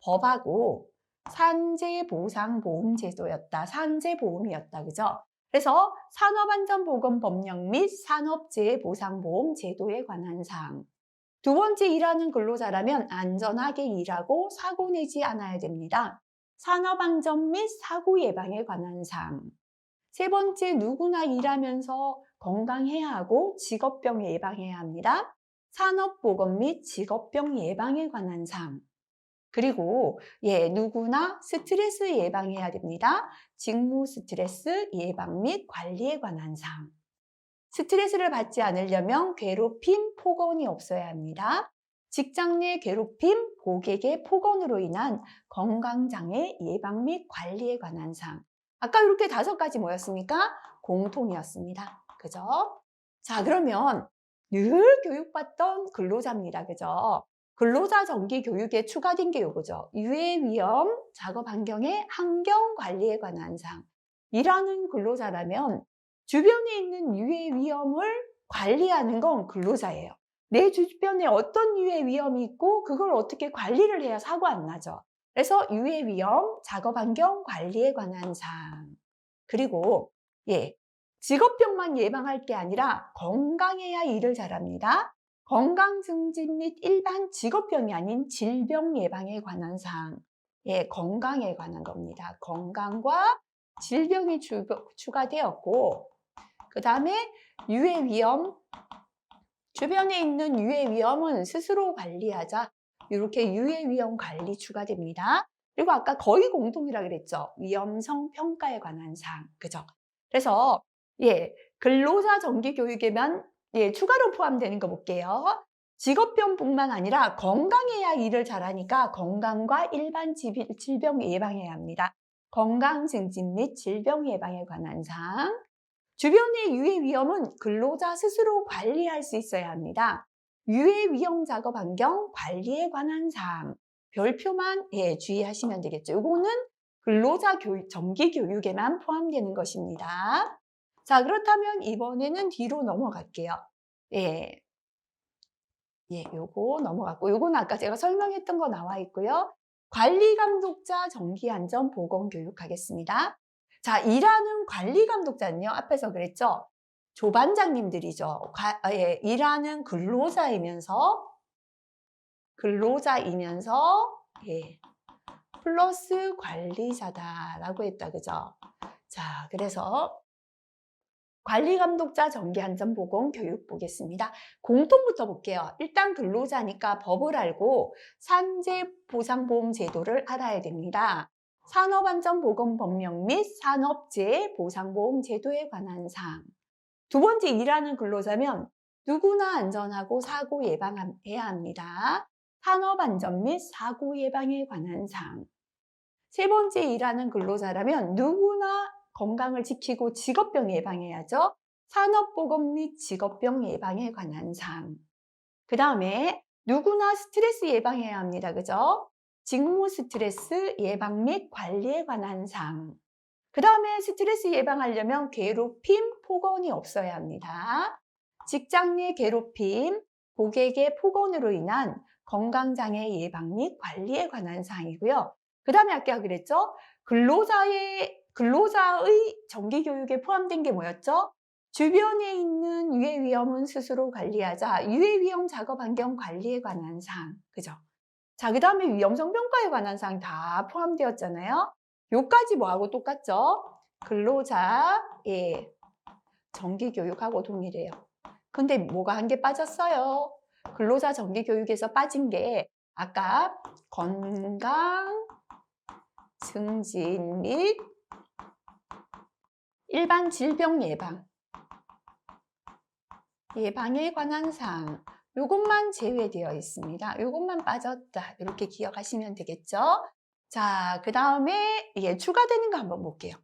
법하고 산재보상보험제도였다. 산재보험이었다. 그죠? 그래서 산업안전보건법령 및 산업재해보상보험제도에 관한 사항. 두 번째, 일하는 근로자라면 안전하게 일하고 사고 내지 않아야 됩니다. 산업안전 및 사고 예방에 관한 사항. 세 번째, 누구나 일하면서 건강해야 하고 직업병 예방해야 합니다. 산업보건 및 직업병 예방에 관한 사항. 그리고 누구나 스트레스 예방해야 됩니다. 직무 스트레스 예방 및 관리에 관한 사항. 스트레스를 받지 않으려면 괴롭힘, 폭언이 없어야 합니다. 직장 내 괴롭힘, 고객의 폭언으로 인한 건강장애 예방 및 관리에 관한 사항. 아까 이렇게 5가지 뭐였습니까? 공통이었습니다. 그죠? 자, 그러면 늘 교육받던 근로자입니다. 그죠? 근로자 정기 교육에 추가된 게 요거죠. 유해 위험, 작업 환경의 환경 관리에 관한 사항. 일하는 근로자라면 주변에 있는 유해 위험을 관리하는 건 근로자예요. 내 주변에 어떤 유해 위험이 있고 그걸 어떻게 관리를 해야 사고 안 나죠. 그래서 유해 위험, 작업 환경 관리에 관한 사항. 그리고 직업병만 예방할 게 아니라 건강해야 일을 잘합니다. 건강 증진 및 일반 직업병이 아닌 질병 예방에 관한 사항. 건강에 관한 겁니다. 건강과 질병이 추가되었고, 그 다음에 유해 위험, 주변에 있는 유해 위험은 스스로 관리하자. 이렇게 유해 위험 관리 추가됩니다. 그리고 아까 거의 공통이라 그랬죠. 위험성 평가에 관한 사항. 그죠? 그래서 근로자 정기 교육에만 추가로 포함되는 거 볼게요. 직업병뿐만 아니라 건강해야 일을 잘하니까 건강과 일반 질병 예방해야 합니다. 건강 증진 및 질병 예방에 관한 사항. 주변의 유해 위험은 근로자 스스로 관리할 수 있어야 합니다. 유해 위험 작업 환경 관리에 관한 사항. 별표만 주의하시면 되겠죠. 이거는 근로자 정기 교육에만 포함되는 것입니다. 자, 그렇다면 이번에는 뒤로 넘어갈게요. 요거 넘어갔고, 요거는 아까 제가 설명했던 거 나와 있고요. 관리감독자 정기안전보건교육 하겠습니다. 자, 일하는 관리감독자는요, 앞에서 그랬죠? 조반장님들이죠. 일하는 근로자이면서 플러스 관리자다라고 했다, 그죠? 자, 그래서 관리감독자 정기안전보건 교육 보겠습니다. 공통부터 볼게요. 일단 근로자니까 법을 알고 산재보상보험제도를 알아야 됩니다. 산업안전보건법령 및 산업재해보상보험제도에 관한 사항. 두 번째, 일하는 근로자면 누구나 안전하고 사고 예방해야 합니다. 산업안전 및 사고 예방에 관한 사항. 세 번째, 일하는 근로자라면 누구나 건강을 지키고 직업병 예방해야죠. 산업보건 및 직업병 예방에 관한 사항. 그 다음에 누구나 스트레스 예방해야 합니다. 그죠? 직무 스트레스 예방 및 관리에 관한 사항. 그 다음에 스트레스 예방하려면 괴롭힘, 폭언이 없어야 합니다. 직장 내 괴롭힘, 고객의 폭언으로 인한 건강장애 예방 및 관리에 관한 사항이고요. 그 다음에 아까 그랬죠? 근로자의 정기교육에 포함된 게 뭐였죠? 주변에 있는 유해 위험은 스스로 관리하자. 유해 위험 작업 환경 관리에 관한 사항. 그죠? 자, 그 다음에 위험성 평가에 관한 사항 다 포함되었잖아요. 요까지 뭐하고 똑같죠? 근로자, 정기교육하고 동일해요. 근데 뭐가 한 개 빠졌어요? 근로자 정기교육에서 빠진 게 아까 건강 증진 및 일반 질병 예방에 관한 사항, 요것만 제외되어 있습니다. 요것만 빠졌다. 이렇게 기억하시면 되겠죠? 자, 그 다음에 추가되는 거 한번 볼게요.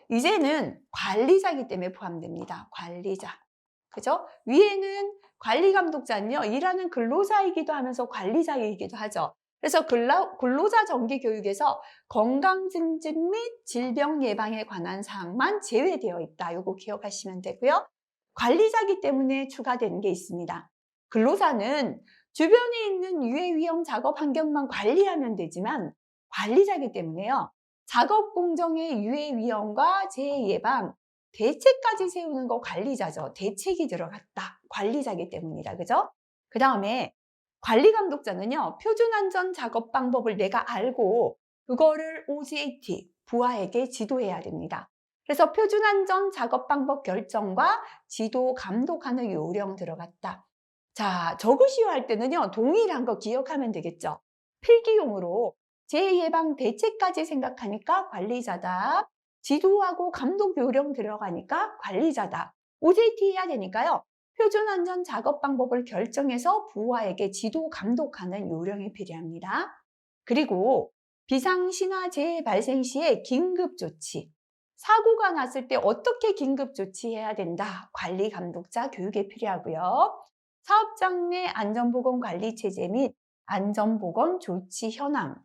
이제는 관리자이기 때문에 포함됩니다. 관리자. 그죠? 위에는 관리감독자는요, 일하는 근로자이기도 하면서 관리자이기도 하죠. 그래서 근로자 정기 교육에서 건강 증진 및 질병 예방에 관한 사항만 제외되어 있다. 요거 기억하시면 되고요. 관리자이기 때문에 추가되는 게 있습니다. 근로자는 주변에 있는 유해 위험 작업 환경만 관리하면 되지만 관리자이기 때문에요. 작업 공정의 유해 위험과 재해 예방, 대책까지 세우는 거 관리자죠. 대책이 들어갔다. 관리자이기 때문이다. 그죠? 그 다음에 관리감독자는요. 표준안전 작업 방법을 내가 알고 그거를 OJT, 부하에게 지도해야 됩니다. 그래서 표준안전 작업 방법 결정과 지도 감독하는 요령 들어갔다. 자, 적으시오 할 때는요. 동일한 거 기억하면 되겠죠. 필기용으로 재예방 대책까지 생각하니까 관리자다. 지도하고 감독 요령 들어가니까 관리자다. OJT 해야 되니까요. 표준안전 작업 방법을 결정해서 부하에게 지도 감독하는 요령이 필요합니다. 그리고 비상시나 재해 발생 시에 긴급조치. 사고가 났을 때 어떻게 긴급조치해야 된다. 관리 감독자 교육이 필요하고요. 사업장 내 안전보건 관리 체제 및 안전보건 조치 현황.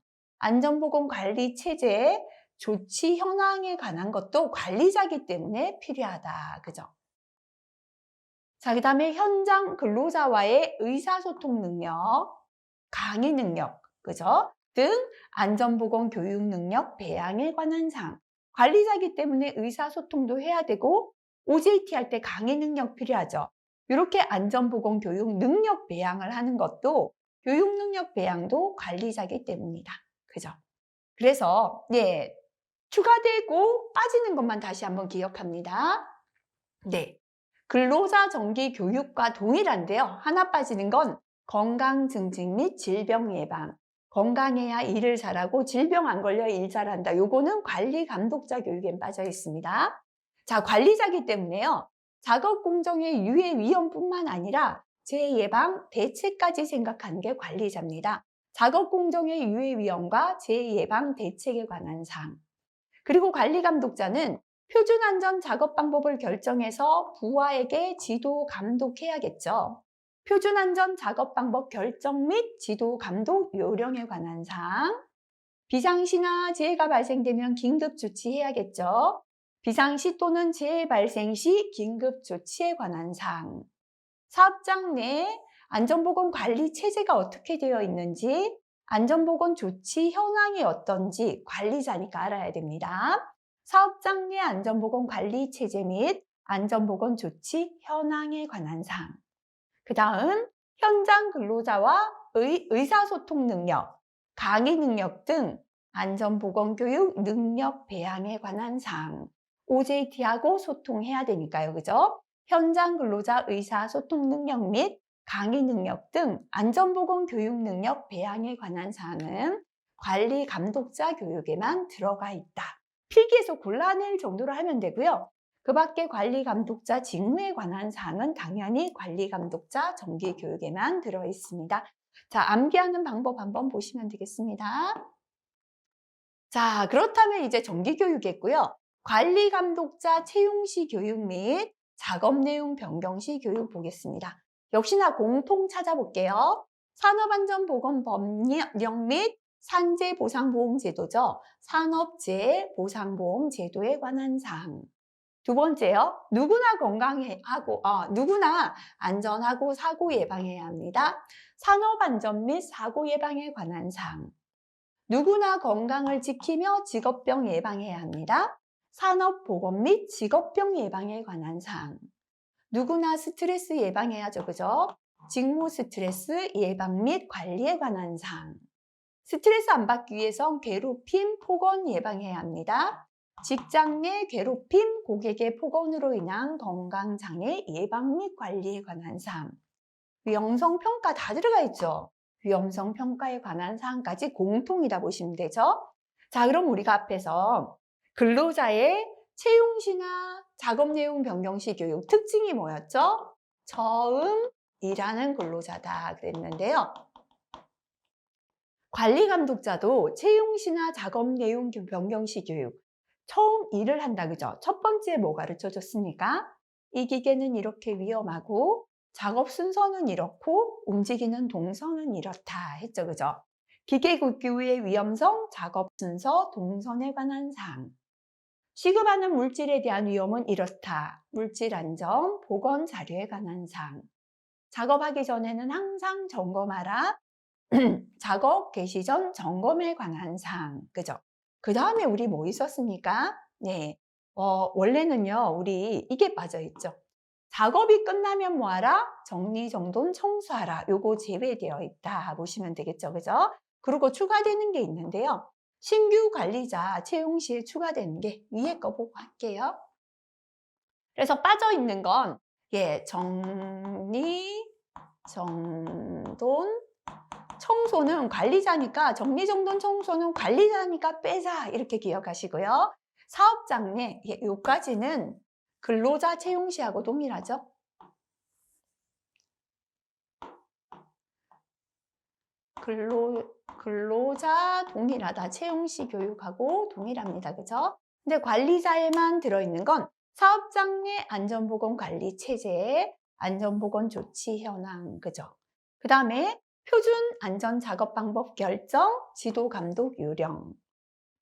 안전보건 관리 체제, 조치 현황에 관한 것도 관리자이기 때문에 필요하다. 그죠? 자, 그 다음에 현장 근로자와의 의사소통 능력, 강의 능력, 그죠? 등 안전보건 교육 능력 배양에 관한 사항. 관리자이기 때문에 의사소통도 해야 되고 OJT 할 때 강의 능력 필요하죠. 이렇게 안전보건 교육 능력 배양을 하는 것도 교육 능력 배양도 관리자이기 때문이다. 그죠? 그래서 추가되고 빠지는 것만 다시 한번 기억합니다. 네. 근로자 정기 교육과 동일한데요. 하나 빠지는 건 건강 증진 및 질병 예방. 건강해야 일을 잘하고 질병 안 걸려 일 잘한다. 요거는 관리 감독자 교육에 빠져 있습니다. 자, 관리자이기 때문에요. 작업 공정의 유해 위험뿐만 아니라 재예방 대책까지 생각하는 게 관리자입니다. 작업 공정의 유해 위험과 재예방 대책에 관한 사항. 그리고 관리 감독자는 표준안전 작업 방법을 결정해서 부하에게 지도 감독해야겠죠. 표준안전 작업 방법 결정 및 지도 감독 요령에 관한 사항. 비상시나 재해가 발생되면 긴급 조치해야겠죠. 비상시 또는 재해 발생 시 긴급 조치에 관한 사항. 사업장 내 안전보건 관리 체제가 어떻게 되어 있는지, 안전보건 조치 현황이 어떤지 관리자니까 알아야 됩니다. 사업장 내 안전보건 관리 체제 및 안전보건 조치 현황에 관한 사항. 그 다음 현장 근로자와 의사소통 능력, 강의 능력 등 안전보건 교육 능력 배양에 관한 사항. OJT하고 소통해야 되니까요. 그죠? 현장 근로자 의사소통 능력 및 강의 능력 등 안전보건 교육 능력 배양에 관한 사항은 관리 감독자 교육에만 들어가 있다. 필기에서 골라낼 정도로 하면 되고요. 그 밖에 관리 감독자 직무에 관한 사항은 당연히 관리 감독자 정기 교육에만 들어 있습니다. 자, 암기하는 방법 한번 보시면 되겠습니다. 자, 그렇다면 이제 정기 교육이겠고요. 관리 감독자 채용시 교육 및 작업 내용 변경 시 교육 보겠습니다. 역시나 공통 찾아볼게요. 산업안전보건 법령 및 산재보상보험제도죠. 산업재해보상보험 제도에 관한 사항. 두 번째요. 누구나 건강하고 누구나 안전하고 사고 예방해야 합니다. 산업안전 및 사고 예방에 관한 사항. 누구나 건강을 지키며 직업병 예방해야 합니다. 산업보건 및 직업병 예방에 관한 사항. 누구나 스트레스 예방해야죠. 그죠? 직무 스트레스 예방 및 관리에 관한 사항. 스트레스 안 받기 위해선 괴롭힘, 폭언 예방해야 합니다. 직장 내 괴롭힘, 고객의 폭언으로 인한 건강장애 예방 및 관리에 관한 사항. 영성평가 다 들어가 있죠. 위험성 평가에 관한 사항까지 공통이다 보시면 되죠. 자, 그럼 우리가 앞에서 근로자의 채용시나 작업 내용 변경시 교육 특징이 뭐였죠? 처음 일하는 근로자다 그랬는데요. 관리감독자도 채용시나 작업 내용 변경시 교육 처음 일을 한다 그죠? 첫 번째 뭐 가르쳐 줬습니까? 이 기계는 이렇게 위험하고 작업 순서는 이렇고 움직이는 동선은 이렇다 했죠 그죠? 기계 교육의 위험성, 작업 순서, 동선에 관한 사항. 취급하는 물질에 대한 위험은 이렇다. 물질 안전, 보건 자료에 관한 사항. 작업하기 전에는 항상 점검하라. 작업 개시 전 점검에 관한 사항. 그죠? 그 다음에 우리 뭐 있었습니까? 네. 원래는요, 우리 이게 빠져있죠. 작업이 끝나면 뭐하라? 정리정돈 청소하라. 요거 제외되어 있다 보시면 되겠죠. 그죠? 그리고 추가되는 게 있는데요. 신규 관리자 채용 시에 추가되는 게 위에 거 보고 할게요. 그래서 빠져있는 건, 예, 정리, 정돈, 청소는 관리자니까 정리정돈 청소는 관리자니까 빼자 이렇게 기억하시고요. 사업장내 요까지는 근로자 채용시하고 동일하죠. 근로자 동일하다. 채용시 교육하고 동일합니다. 그죠? 근데 관리자에만 들어있는 건 사업장 내 안전보건관리 체제, 안전보건 조치 현황. 그죠? 그 다음에 표준 안전작업방법 결정, 지도감독 요령,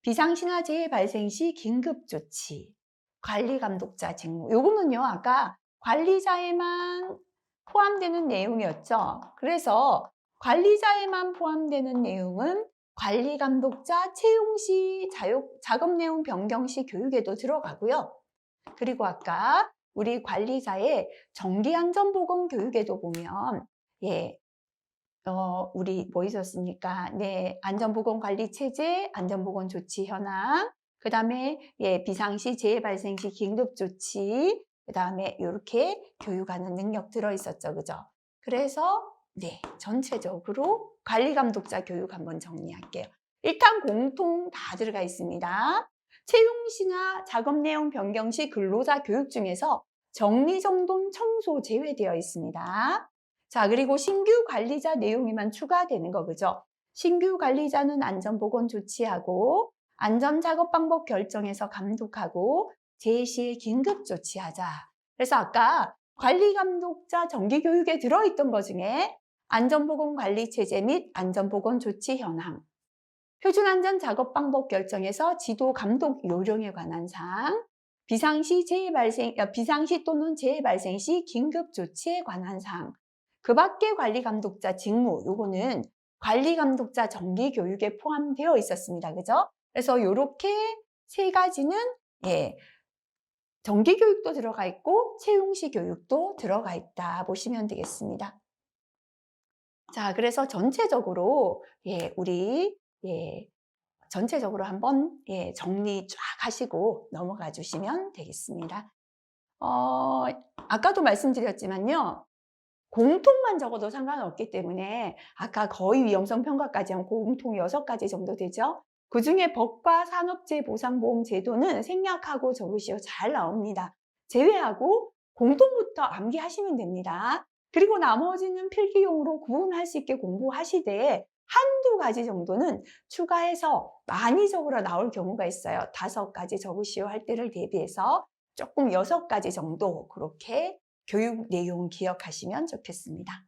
비상시나 재해 발생 시 긴급조치, 관리감독자 직무. 요거는요, 아까 관리자에만 포함되는 내용이었죠. 그래서 관리자에만 포함되는 내용은 관리감독자 채용 시 작업 내용 변경 시 교육에도 들어가고요. 그리고 아까 우리 관리자의 정기안전보건 교육에도 보면, 예, 우리 뭐 있었습니까? 네, 안전보건관리체제, 안전보건조치 현황, 그 다음에 예, 비상시, 재해발생시 긴급조치, 그 다음에 이렇게 교육하는 능력 들어있었죠. 그죠? 그래서 네, 전체적으로 관리감독자 교육 한번 정리할게요. 일단 공통 다 들어가 있습니다. 채용시나 작업내용 변경시 근로자 교육 중에서 정리정돈 청소 제외되어 있습니다. 자, 그리고 신규 관리자 내용이만 추가되는 거 그죠? 신규 관리자는 안전보건 조치하고 안전작업 방법 결정해서 감독하고 제시에 긴급 조치하자. 그래서 아까 관리감독자 정기교육에 들어있던 것 중에 안전보건관리체제 및 안전보건조치 현황, 표준안전작업방법 결정에서 지도감독 요령에 관한 사항, 비상시 또는 재해 발생 시 긴급조치에 관한 사항, 그 밖에 관리감독자 직무, 요거는 관리감독자 정기교육에 포함되어 있었습니다. 그죠? 그래서 요렇게 세 가지는, 예, 정기교육도 들어가 있고, 채용시 교육도 들어가 있다 보시면 되겠습니다. 자, 그래서 전체적으로, 예, 우리, 예, 전체적으로 한번, 예, 정리 쫙 하시고 넘어가 주시면 되겠습니다. 아까도 말씀드렸지만요. 공통만 적어도 상관없기 때문에 아까 거의 위험성 평가까지 한 공통 6가지 정도 되죠. 그중에 법과 산업재해보상보험 제도는 생략하고 적으시오 잘 나옵니다. 제외하고 공통부터 암기하시면 됩니다. 그리고 나머지는 필기용으로 구분할 수 있게 공부하시되 한두 가지 정도는 추가해서 많이 적으러 나올 경우가 있어요. 5가지 적으시오 할 때를 대비해서 조금 6가지 정도 그렇게 교육 내용 기억하시면 좋겠습니다.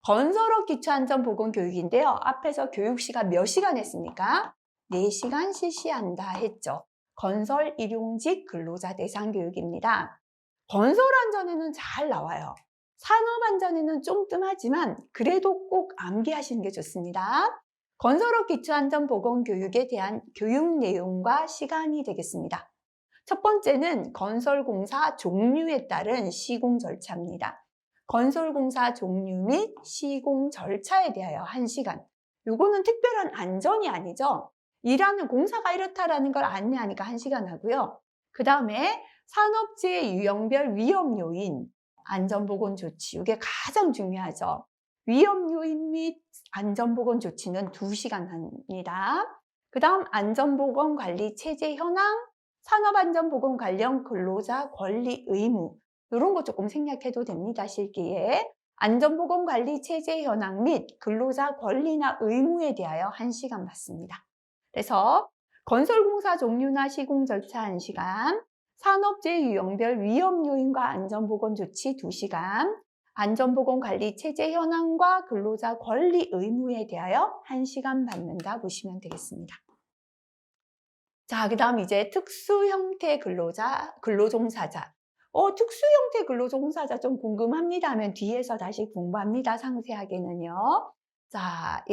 건설업 기초안전보건교육인데요. 앞에서 교육시간 몇 시간 했습니까? 4시간 실시한다 했죠. 건설 일용직 근로자 대상 교육입니다. 건설 안전에는 잘 나와요. 산업 안전에는 좀 뜸하지만 그래도 꼭 암기하시는 게 좋습니다. 건설업 기초안전보건교육에 대한 교육 내용과 시간이 되겠습니다. 첫 번째는 건설공사 종류에 따른 시공 절차입니다. 건설공사 종류 및 시공 절차에 대하여 1시간. 요거는 특별한 안전이 아니죠. 일하는 공사가 이렇다라는 걸 안내하니까 1시간 하고요. 그 다음에 산업재해 유형별 위험 요인, 안전보건 조치. 이게 가장 중요하죠. 위험 요인 및 안전보건 조치는 2시간 합니다. 그 다음 안전보건관리체제 현황, 산업안전보건 관련 근로자 권리 의무 이런 거 조금 생략해도 됩니다. 실기에. 안전보건관리체제 현황 및 근로자 권리나 의무에 대하여 1시간 받습니다. 그래서 건설공사 종류나 시공 절차 1시간, 산업재해 유형별 위험 요인과 안전보건 조치 2시간, 안전보건관리체제 현황과 근로자 권리 의무에 대하여 1시간 받는다 보시면 되겠습니다. 자, 그 다음 이제 특수형태 근로종사자. 특수형태 근로종사자 좀 궁금합니다 하면 뒤에서 다시 공부합니다. 상세하게는요. 자,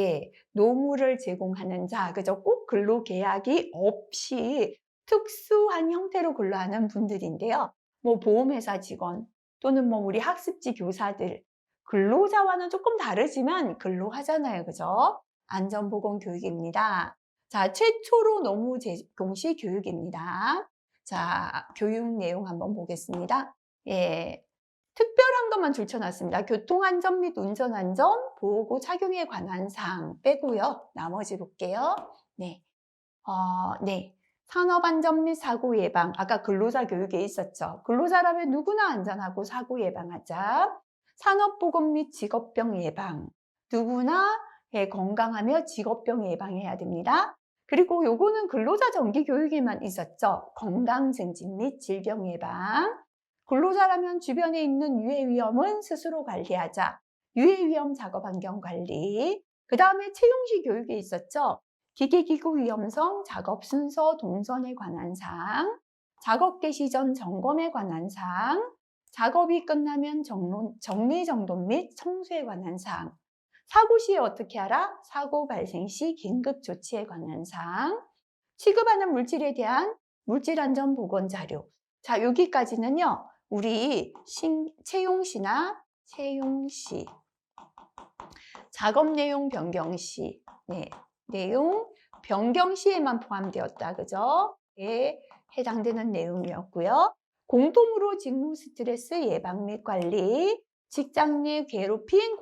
노무를 제공하는 자, 그죠? 꼭 근로계약이 없이 특수한 형태로 근로하는 분들인데요. 뭐 보험회사 직원 또는 뭐 우리 학습지 교사들, 근로자와는 조금 다르지만 근로하잖아요. 그죠? 안전보건교육입니다. 자, 최초로 노무 제공시 교육입니다. 자, 교육 내용 한번 보겠습니다. 특별한 것만 줄쳐놨습니다. 교통안전 및 운전안전, 보호구 착용에 관한 사항 빼고요. 나머지 볼게요. 네. 산업안전 및 사고 예방. 아까 근로자 교육에 있었죠. 근로자라면 누구나 안전하고 사고 예방하자. 산업보건 및 직업병 예방. 누구나 건강하며 직업병 예방해야 됩니다. 그리고 요거는 근로자 정기 교육에만 있었죠. 건강 증진 및 질병 예방. 근로자라면 주변에 있는 유해 위험은 스스로 관리하자. 유해 위험 작업 환경 관리. 그 다음에 채용시 교육에 있었죠. 기계기구 위험성, 작업 순서, 동선에 관한 사항, 작업 개시 전 점검에 관한 사항, 작업이 끝나면 정리정돈 및 청소에 관한 사항, 사고 시에 어떻게 하라? 사고 발생 시 긴급 조치에 관한 사항, 취급하는 물질에 대한 물질안전 보건 자료. 자, 여기까지는요. 우리 채용시나 채용시, 작업 내용 변경 시, 내용 변경 시에만 포함되었다. 그죠? 해당되는 내용이었고요. 공통으로 직무 스트레스 예방 및 관리, 직장 내 괴롭힘,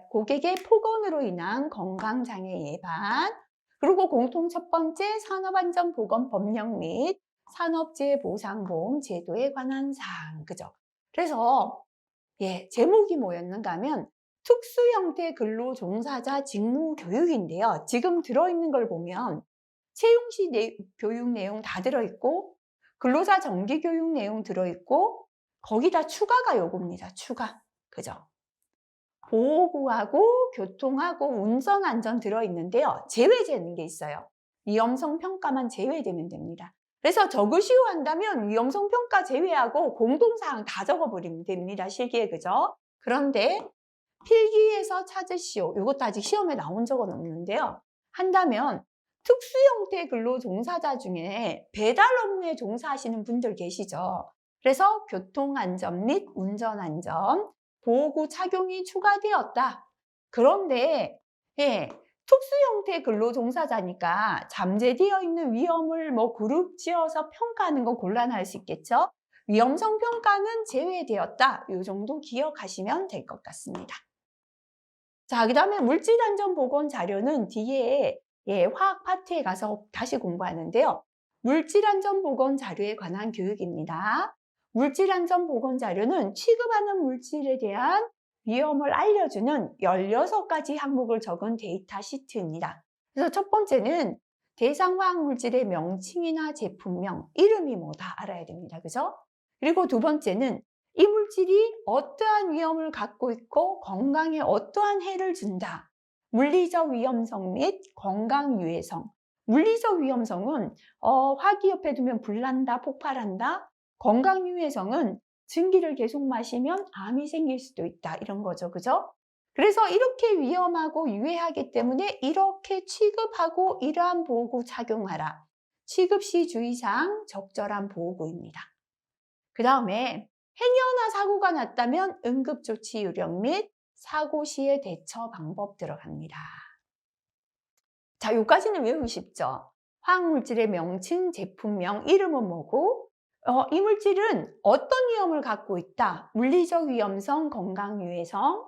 고객의 폭언으로 인한 건강장애 예방, 그리고 공통 첫 번째 산업안전보건 법령 및 산업재해 보상보험 제도에 관한 사항. 그죠? 그래서 제목이 뭐였는가 하면 특수형태 근로종사자 직무교육인데요. 지금 들어있는 걸 보면 채용시 교육 내용 다 들어있고 근로자 정기교육 내용 들어있고 거기다 추가가 요겁니다. 추가. 그죠? 보호구하고 교통하고 운전안전 들어있는데요. 제외되는 게 있어요. 위험성 평가만 제외되면 됩니다. 그래서 적으시오 한다면 위험성 평가 제외하고 공동사항 다 적어버리면 됩니다. 실기에. 그죠? 그런데 필기에서 찾으시오. 이것도 아직 시험에 나온 적은 없는데요. 한다면 특수형태 근로종사자 중에 배달 업무에 종사하시는 분들 계시죠. 그래서 교통안전 및 운전안전, 보호구 착용이 추가되었다. 그런데 특수형태 근로종사자니까 잠재되어 있는 위험을 그룹 지어서 평가하는 건 곤란할 수 있겠죠. 위험성 평가는 제외되었다. 이 정도 기억하시면 될 것 같습니다. 자, 그 다음에 물질안전보건 자료는 뒤에 화학 파트에 가서 다시 공부하는데요. 물질안전보건 자료에 관한 교육입니다. 물질안전보건 자료는 취급하는 물질에 대한 위험을 알려주는 16가지 항목을 적은 데이터 시트입니다. 그래서 첫 번째는 대상 화학물질의 명칭이나 제품명, 이름이 뭐다 알아야 됩니다. 그죠? 그리고 두 번째는 이 물질이 어떠한 위험을 갖고 있고 건강에 어떠한 해를 준다. 물리적 위험성 및 건강 유해성. 물리적 위험성은 화기 옆에 두면 불난다, 폭발한다. 건강 유해성은 증기를 계속 마시면 암이 생길 수도 있다. 이런 거죠. 그죠? 그래서 이렇게 위험하고 유해하기 때문에 이렇게 취급하고 이러한 보호구 착용하라. 취급 시 주의사항 적절한 보호구입니다. 그 다음에 행여나 사고가 났다면 응급조치 요령 및 사고 시의 대처 방법 들어갑니다. 자, 여기까지는 외우기 쉽죠? 화학물질의 명칭, 제품명, 이름은 뭐고 이 물질은 어떤 위험을 갖고 있다. 물리적 위험성, 건강 유해성,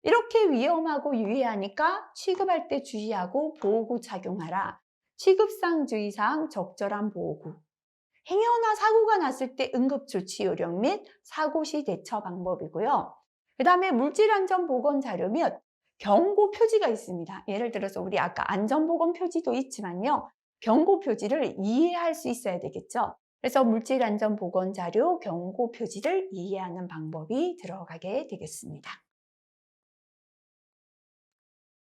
이렇게 위험하고 유해하니까 취급할 때 주의하고 보호구 착용하라. 취급상 주의사항 적절한 보호구. 행여나 사고가 났을 때 응급조치 요령 및 사고 시 대처 방법이고요. 그 다음에 물질안전보건 자료 및 경고 표지가 있습니다. 예를 들어서 우리 아까 안전보건 표지도 있지만요. 경고 표지를 이해할 수 있어야 되겠죠. 그래서 물질안전보건 자료, 경고 표지를 이해하는 방법이 들어가게 되겠습니다.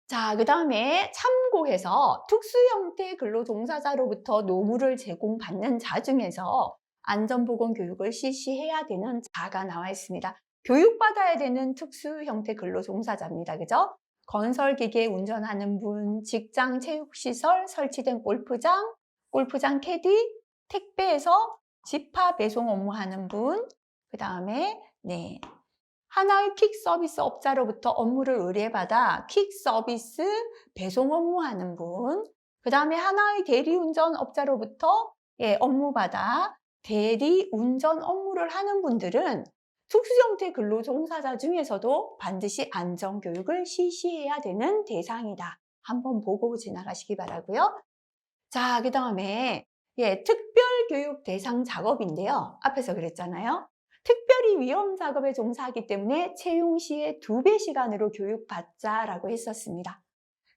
자, 그 다음에 참고해서 특수 형태 근로종사자로부터 노무를 제공받는 자 중에서 안전보건 교육을 실시해야 되는 자가 나와 있습니다. 교육받아야 되는 특수 형태 근로종사자입니다. 그죠? 건설기계 운전하는 분, 직장 체육시설 설치된 골프장, 골프장 캐디, 택배에서 집화 배송 업무하는 분, 그 다음에 하나의 퀵 서비스 업자로부터 업무를 의뢰받아 퀵 서비스 배송 업무하는 분, 그 다음에 하나의 대리운전 업자로부터 업무받아 대리운전 업무를 하는 분들은 특수형태 근로종사자 중에서도 반드시 안전교육을 실시해야 되는 대상이다. 한번 보고 지나가시기 바라고요. 자, 그 다음에 특별교육 대상 작업인데요. 앞에서 그랬잖아요. 특별히 위험 작업에 종사하기 때문에 채용 시에 2배 시간으로 교육받자라고 했었습니다.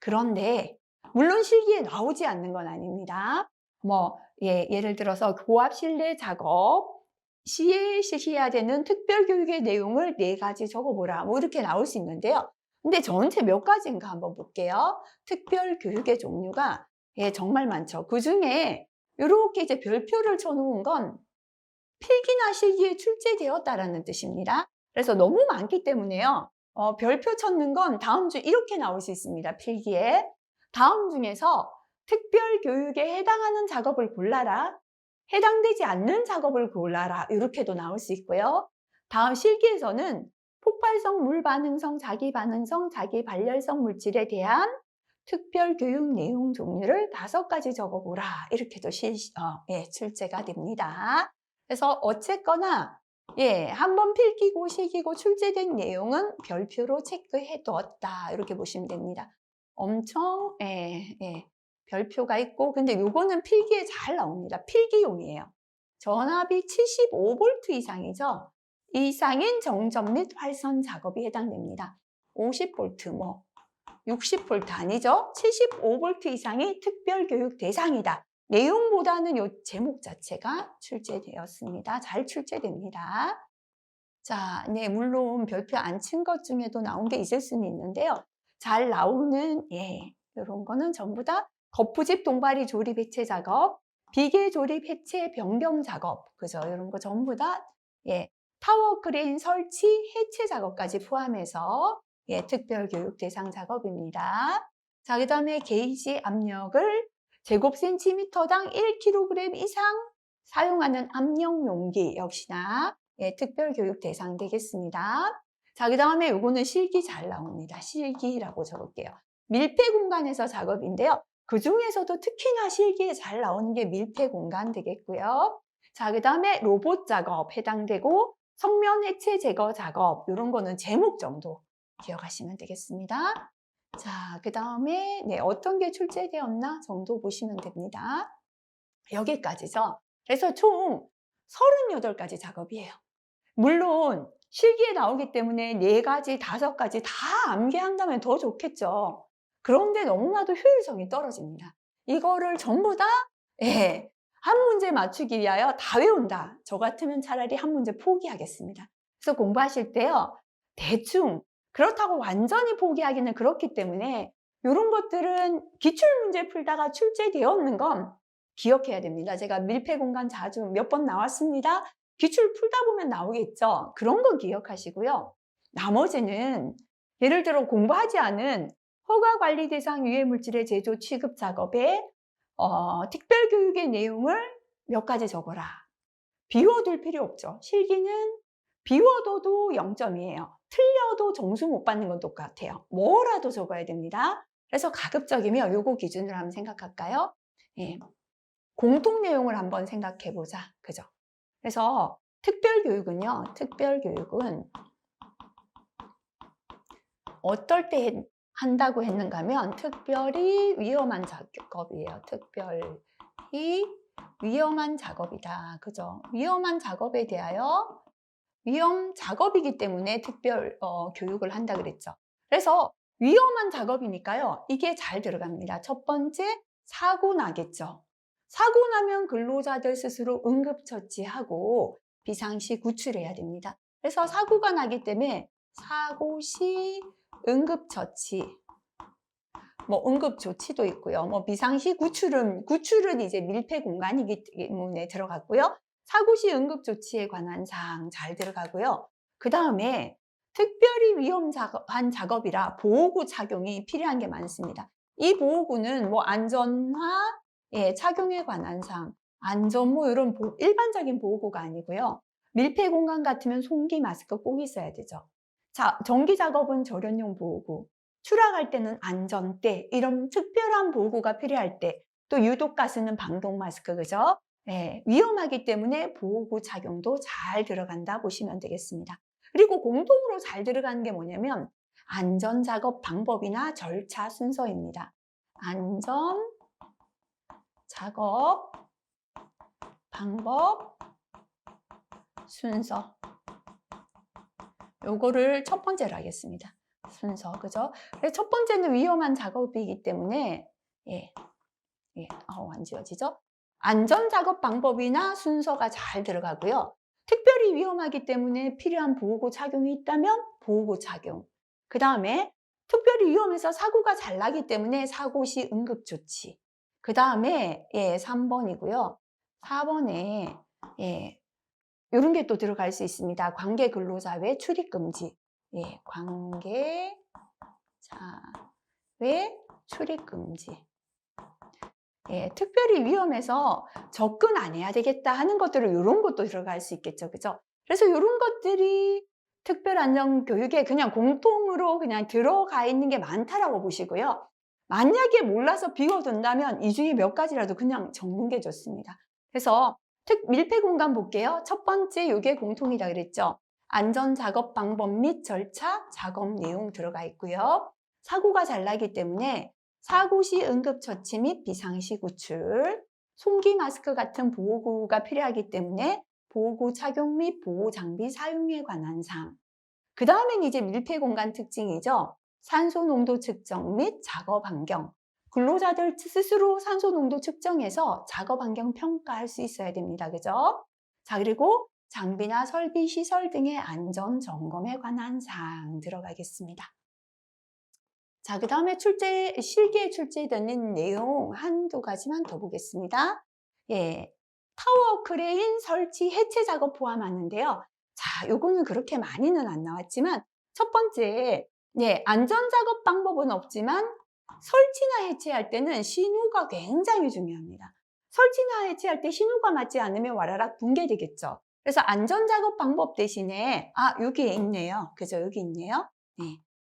그런데 물론 실기에 나오지 않는 건 아닙니다. 예를 들어서 고압 실내 작업 시에 실시해야 되는 특별교육의 내용을 4가지 적어보라. 이렇게 나올 수 있는데요. 근데 전체 몇 가지인가 한번 볼게요. 특별교육의 종류가 정말 많죠. 그 중에 이렇게 이제 별표를 쳐놓은 건 필기나 실기에 출제되었다라는 뜻입니다. 그래서 너무 많기 때문에요. 별표 쳤는 건 다음 주 이렇게 나올 수 있습니다. 필기에. 다음 중에서 특별교육에 해당하는 작업을 골라라. 해당되지 않는 작업을 골라라. 이렇게도 나올 수 있고요. 다음 실기에서는 폭발성, 물반응성, 자기반응성, 자기발열성 물질에 대한 특별교육 내용 종류를 5가지 적어보라. 이렇게도 출제가 됩니다. 그래서 어쨌거나 한번 필기고 실기고 출제된 내용은 별표로 체크해 두었다. 이렇게 보시면 됩니다. 엄청 별표가 있고, 근데 요거는 필기에 잘 나옵니다. 필기용이에요. 전압이 75V 이상이죠. 이상인 정전 및 활선 작업이 해당됩니다. 50V 60V 아니죠? 75V 이상이 특별교육 대상이다. 내용보다는 이 제목 자체가 출제되었습니다. 잘 출제됩니다. 자, 물론 별표 안 친 것 중에도 나온 게 있을 수는 있는데요. 잘 나오는 이런 거는 전부 다 거푸집 동바리 조립 해체 작업, 비계 조립 해체 변경 작업, 그죠? 이런 거 전부 다 타워 크레인 설치 해체 작업까지 포함해서 특별교육 대상 작업입니다. 자, 그 다음에 게이지 압력을 제곱센티미터당 1kg 이상 사용하는 압력 용기 역시나 특별교육 대상 되겠습니다. 자, 그 다음에 요거는 실기 잘 나옵니다. 실기라고 적을게요. 밀폐 공간에서 작업인데요. 그 중에서도 특히나 실기에 잘 나오는 게 밀폐 공간 되겠고요. 자, 그 다음에 로봇 작업 해당되고 성면 해체 제거 작업 이런 거는 제목 정도 기억하시면 되겠습니다. 자, 그 다음에 어떤 게 출제되었나 정도 보시면 됩니다. 여기까지죠. 그래서 총 38가지 작업이에요. 물론 실기에 나오기 때문에 4가지, 5가지 다 암기한다면 더 좋겠죠. 그런데 너무나도 효율성이 떨어집니다. 이거를 전부 다 한 문제 맞추기 위하여 다 외운다. 저 같으면 차라리 한 문제 포기하겠습니다. 그래서 공부하실 때요. 대충 그렇다고 완전히 포기하기는 그렇기 때문에 이런 것들은 기출문제 풀다가 출제되었는 건 기억해야 됩니다. 제가 밀폐 공간 자주 몇 번 나왔습니다. 기출 풀다 보면 나오겠죠. 그런 건 기억하시고요. 나머지는 예를 들어 공부하지 않은 허가관리 대상 유해물질의 제조 취급 작업에 특별교육의 내용을 몇 가지 적어라. 비워둘 필요 없죠. 실기는 비워둬도 0점이에요. 틀려도 점수 못 받는 건 똑같아요. 뭐라도 적어야 됩니다. 그래서 가급적이면 요거 기준으로 한번 생각할까요? 공통 내용을 한번 생각해 보자. 그죠? 그래서 특별교육은 어떨 때 한다고 했는가 하면 특별히 위험한 작업이에요. 특별히 위험한 작업이다. 그죠? 위험한 작업에 대하여 위험 작업이기 때문에 특별 교육을 한다 그랬죠. 그래서 위험한 작업이니까요. 이게 잘 들어갑니다. 첫 번째, 사고 나겠죠. 사고 나면 근로자들 스스로 응급처치하고 비상시 구출해야 됩니다. 그래서 사고가 나기 때문에 사고 시 응급처치, 뭐 응급조치도 있고요. 뭐 비상시 구출은 이제 밀폐 공간이기 때문에 들어갔고요. 사고 시 응급조치에 관한 사항 잘 들어가고요. 그 다음에 특별히 위험한 작업이라 보호구 착용이 필요한 게 많습니다. 이 보호구는 뭐 안전화, 착용에 관한 사항, 안전 뭐 이런 일반적인 보호구가 아니고요. 밀폐 공간 같으면 송기 마스크 꼭 있어야 되죠. 자, 전기 작업은 절연용 보호구, 추락할 때는 안전대, 이런 특별한 보호구가 필요할 때, 또 유독 가스는 방독 마스크, 그죠? 네, 위험하기 때문에 보호구 착용도 잘 들어간다 보시면 되겠습니다. 그리고 공통으로 잘 들어가는 게 뭐냐면 안전 작업 방법이나 절차 순서입니다. 안전 작업 방법 순서. 요거를 첫 번째로 하겠습니다. 순서, 그죠? 그래서 첫 번째는 위험한 작업이기 때문에, 안 지워지죠? 안전 작업 방법이나 순서가 잘 들어가고요. 특별히 위험하기 때문에 필요한 보호구 착용이 있다면 보호구 착용. 그 다음에 특별히 위험해서 사고가 잘 나기 때문에 사고 시 응급조치. 그 다음에 3번이고요. 4번에 이런 게 또 들어갈 수 있습니다. 관계 근로자 외 출입 금지. 관계자 외 출입 금지. 특별히 위험해서 접근 안 해야 되겠다 하는 것들을 이런 것도 들어갈 수 있겠죠. 그죠? 그래서 이런 것들이 특별안전교육에 그냥 공통으로 그냥 들어가 있는 게 많다라고 보시고요. 만약에 몰라서 비워둔다면 이 중에 몇 가지라도 그냥 적는 게 좋습니다. 그래서 밀폐 공간 볼게요. 첫 번째 이게 공통이다 그랬죠. 안전 작업 방법 및 절차, 작업 내용 들어가 있고요. 사고가 잘 나기 때문에 사고 시 응급처치 및 비상시 구출, 송기 마스크 같은 보호구가 필요하기 때문에 보호구 착용 및 보호 장비 사용에 관한 사항. 그 다음엔 이제 밀폐 공간 특징이죠. 산소 농도 측정 및 작업 환경. 근로자들 스스로 산소 농도 측정해서 작업 환경 평가할 수 있어야 됩니다. 그죠? 자, 그리고 장비나 설비, 시설 등의 안전 점검에 관한 사항 들어가겠습니다. 자, 그 다음에 실기에 출제되는 내용 한두 가지만 더 보겠습니다. 타워 크레인 설치 해체 작업 포함하는데요. 자, 요거는 그렇게 많이는 안 나왔지만 첫 번째, 안전 작업 방법은 없지만 설치나 해체할 때는 신호가 굉장히 중요합니다. 설치나 해체할 때 신호가 맞지 않으면 와라락 붕괴되겠죠. 그래서 안전 작업 방법 대신에 여기에 있네요. 그죠? 여기 있네요.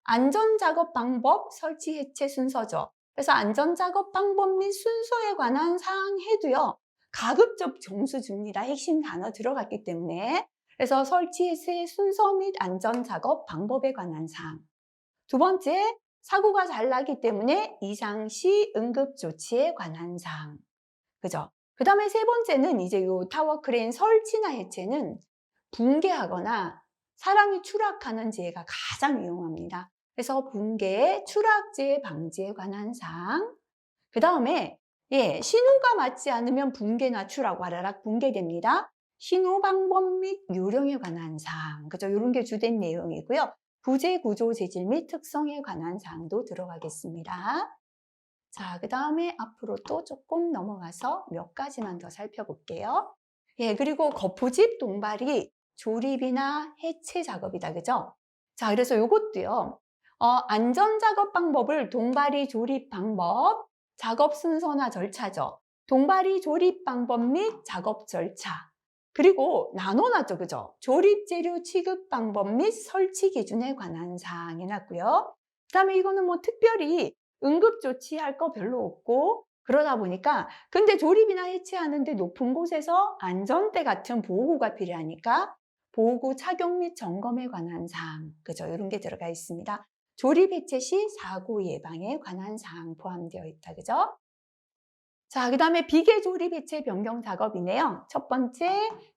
안전작업 방법, 설치 해체 순서죠. 그래서 안전작업 방법 및 순서에 관한 사항 해도요. 가급적 점수 줍니다. 핵심 단어 들어갔기 때문에. 그래서 설치 해체 순서 및 안전작업 방법에 관한 사항. 두 번째, 사고가 잘 나기 때문에 이상 시 응급조치에 관한 사항. 그죠? 그 다음에 세 번째는 이제 요 타워 크레인 설치나 해체는 붕괴하거나 사람이 추락하는 재해가 가장 위험합니다. 그래서 붕괴, 추락재해 방지에 관한 사항. 그 다음에 신호가 맞지 않으면 붕괴나 추락, 와라락 붕괴됩니다. 신호 방법 및 요령에 관한 사항. 그죠? 이런 게 주된 내용이고요. 부재 구조 재질 및 특성에 관한 사항도 들어가겠습니다. 자, 그 다음에 앞으로 또 조금 넘어가서 몇 가지만 더 살펴볼게요. 그리고 거푸집 동발이 조립이나 해체 작업이다. 그죠? 자, 그래서 요것도요. 안전 작업 방법을 동발이 조립 방법, 작업 순서나 절차죠. 동발이 조립 방법 및 작업 절차. 그리고 나눠놨죠. 그죠? 조립 재료 취급 방법 및 설치 기준에 관한 사항 해놨고요. 그 다음에 이거는 뭐 특별히 응급 조치할 거 별로 없고 그러다 보니까 근데 조립이나 해체하는데 높은 곳에서 안전대 같은 보호구가 필요하니까 보호구 착용 및 점검에 관한 사항, 그죠? 이런 게 들어가 있습니다. 조립 해체 시 사고 예방에 관한 사항 포함되어 있다. 그죠? 자, 그 다음에 비계 조립 해체 변경 작업이네요. 첫 번째,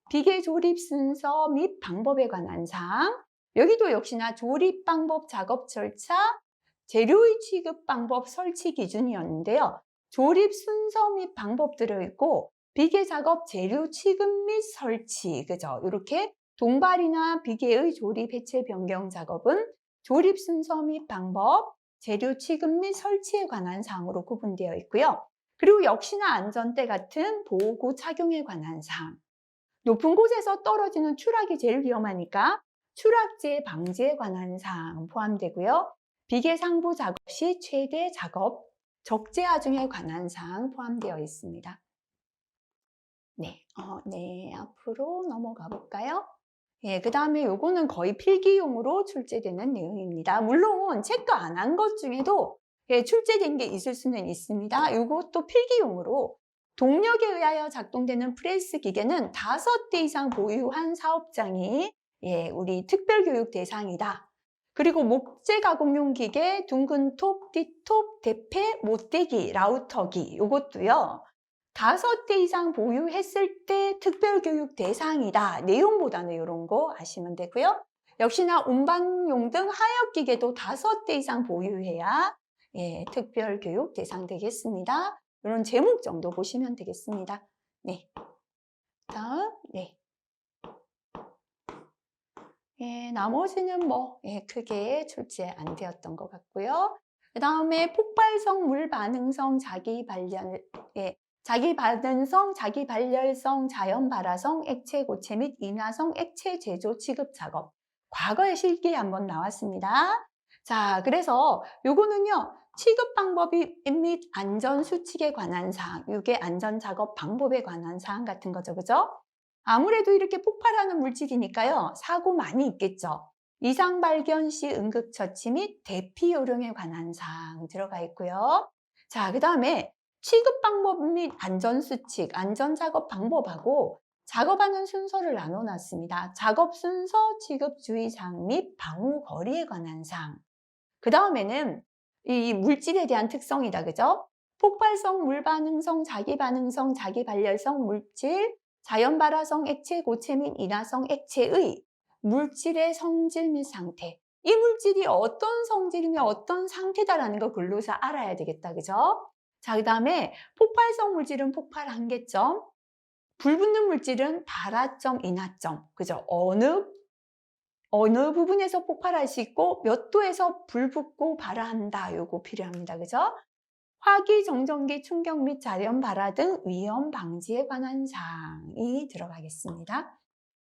비계 조립 순서 및 방법에 관한 사항. 여기도 역시나 조립 방법, 작업 절차, 재료의 취급 방법, 설치 기준이었는데요. 조립 순서 및 방법 들어있고, 비계 작업, 재료 취급 및 설치, 그죠? 이렇게 동발이나 비계의 조립 해체 변경 작업은 조립 순서 및 방법, 재료 취급 및 설치에 관한 사항으로 구분되어 있고요. 그리고 역시나 안전대 같은 보호구 착용에 관한 사항. 높은 곳에서 떨어지는 추락이 제일 위험하니까 추락재 방지에 관한 사항 포함되고요. 비계 상부 작업 시 최대 작업, 적재 하중에 관한 사항 포함되어 있습니다. 네, 앞으로 넘어가 볼까요? 예, 그 다음에 요거는 거의 필기용으로 출제되는 내용입니다. 물론 체크 안 한 것 중에도 예, 출제된 게 있을 수는 있습니다. 요것도 필기용으로 동력에 의하여 작동되는 프레스 기계는 5대 이상 보유한 사업장이 예, 우리 특별교육 대상이다. 그리고 목재 가공용 기계, 둥근 톱, 띠톱, 대패, 못대기, 라우터기 요것도요. 5대 이상 보유했을 때 특별교육 대상이다. 내용보다는 이런 거 아시면 되고요. 역시나 운반용 등 하역기계도 5대 이상 보유해야 예, 특별교육 대상 되겠습니다. 이런 제목 정도 보시면 되겠습니다. 네. 다음, 네. 예, 나머지는 뭐 예, 크게 출제 안 되었던 것 같고요. 그 다음에 폭발성, 물 반응성, 자기 발열, 예, 자기 반응성, 자기 발열성, 자연 발화성, 액체 고체 및 인화성 액체 제조 취급 작업. 과거에 실기에 한번 나왔습니다. 자, 그래서 요거는요. 취급 방법이 및 안전 수칙에 관한 사항, 이게 안전 작업 방법에 관한 사항 같은 거죠. 그죠? 아무래도 이렇게 폭발하는 물질이니까요. 사고 많이 있겠죠. 이상 발견 시 응급처치 및 대피 요령에 관한 사항 들어가 있고요. 자, 그 다음에 취급 방법 및 안전수칙, 안전작업 방법하고 작업하는 순서를 나눠놨습니다. 작업 순서, 취급 주의사항 및 방호 거리에 관한 사항. 그 다음에는 이 물질에 대한 특성이다. 그죠? 폭발성, 물반응성, 자기반응성, 자기발열성 물질, 자연발화성 액체, 고체 및 인화성 액체의 물질의 성질 및 상태. 이 물질이 어떤 성질이며 어떤 상태다라는 거 근로자 알아야 되겠다. 그죠? 자, 그 다음에 폭발성 물질은 폭발 한계점, 불붙는 물질은 발화점, 인화점. 그죠? 어느 부분에서 폭발할 수 있고 몇 도에서 불붙고 발화한다. 요거 필요합니다. 그죠? 화기, 정전기, 충격 및 자연 발화 등 위험 방지에 관한 사항이 들어가겠습니다.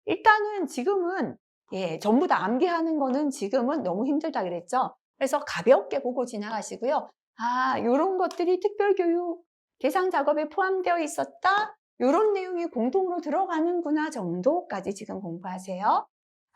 일단은 지금은 예, 전부 다 암기하는 거는 지금은 너무 힘들다 그랬죠. 그래서 가볍게 보고 지나가시고요. 아, 요런 것들이 특별교육 대상 작업에 포함되어 있었다. 요런 내용이 공통으로 들어가는구나 정도까지 지금 공부하세요.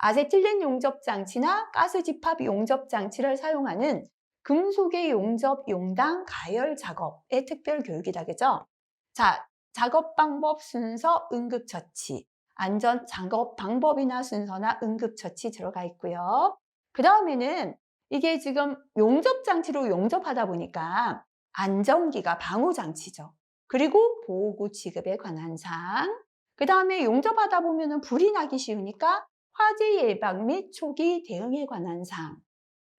아세틸렌 용접 장치나 가스 집합 용접 장치를 사용하는 금속의 용접, 용당, 가열 작업의 특별 교육이다. 그죠? 자, 작업 방법, 순서, 응급처치. 안전 작업 방법이나 순서나 응급처치 들어가 있고요. 그 다음에는 이게 지금 용접 장치로 용접하다 보니까 안전기가 방호 장치죠. 그리고 보호구 취급에 관한 사항. 그 다음에 용접하다 보면 불이 나기 쉬우니까 화재 예방 및 초기 대응에 관한 사항.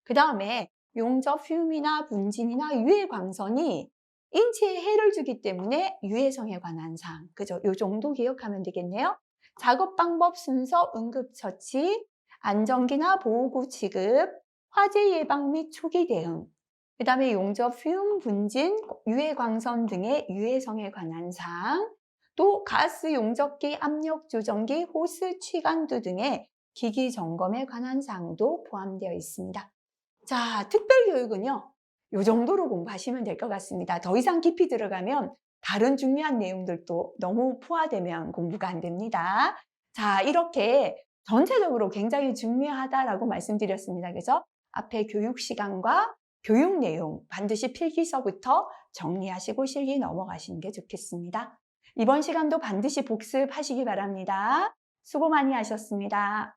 그 다음에 용접 휴미나 분진이나 유해 광선이 인체에 해를 주기 때문에 유해성에 관한 사항. 그죠? 요 정도 기억하면 되겠네요. 작업 방법, 순서, 응급처치, 안전기나 보호구 취급, 화재 예방 및 초기 대응. 그 다음에 용접 휴, 분진, 유해 광선 등의 유해성에 관한 사항. 또 가스 용접기, 압력 조정기, 호스, 취간두 등의 기기 점검에 관한 사항도 포함되어 있습니다. 자, 특별교육은요. 요 정도로 공부하시면 될 것 같습니다. 더 이상 깊이 들어가면 다른 중요한 내용들도 너무 포화되면 공부가 안 됩니다. 자, 이렇게 전체적으로 굉장히 중요하다라고 말씀드렸습니다. 그죠? 앞에 교육 시간과 교육 내용 반드시 필기서부터 정리하시고 실기 넘어가시는 게 좋겠습니다. 이번 시간도 반드시 복습하시기 바랍니다. 수고 많이 하셨습니다.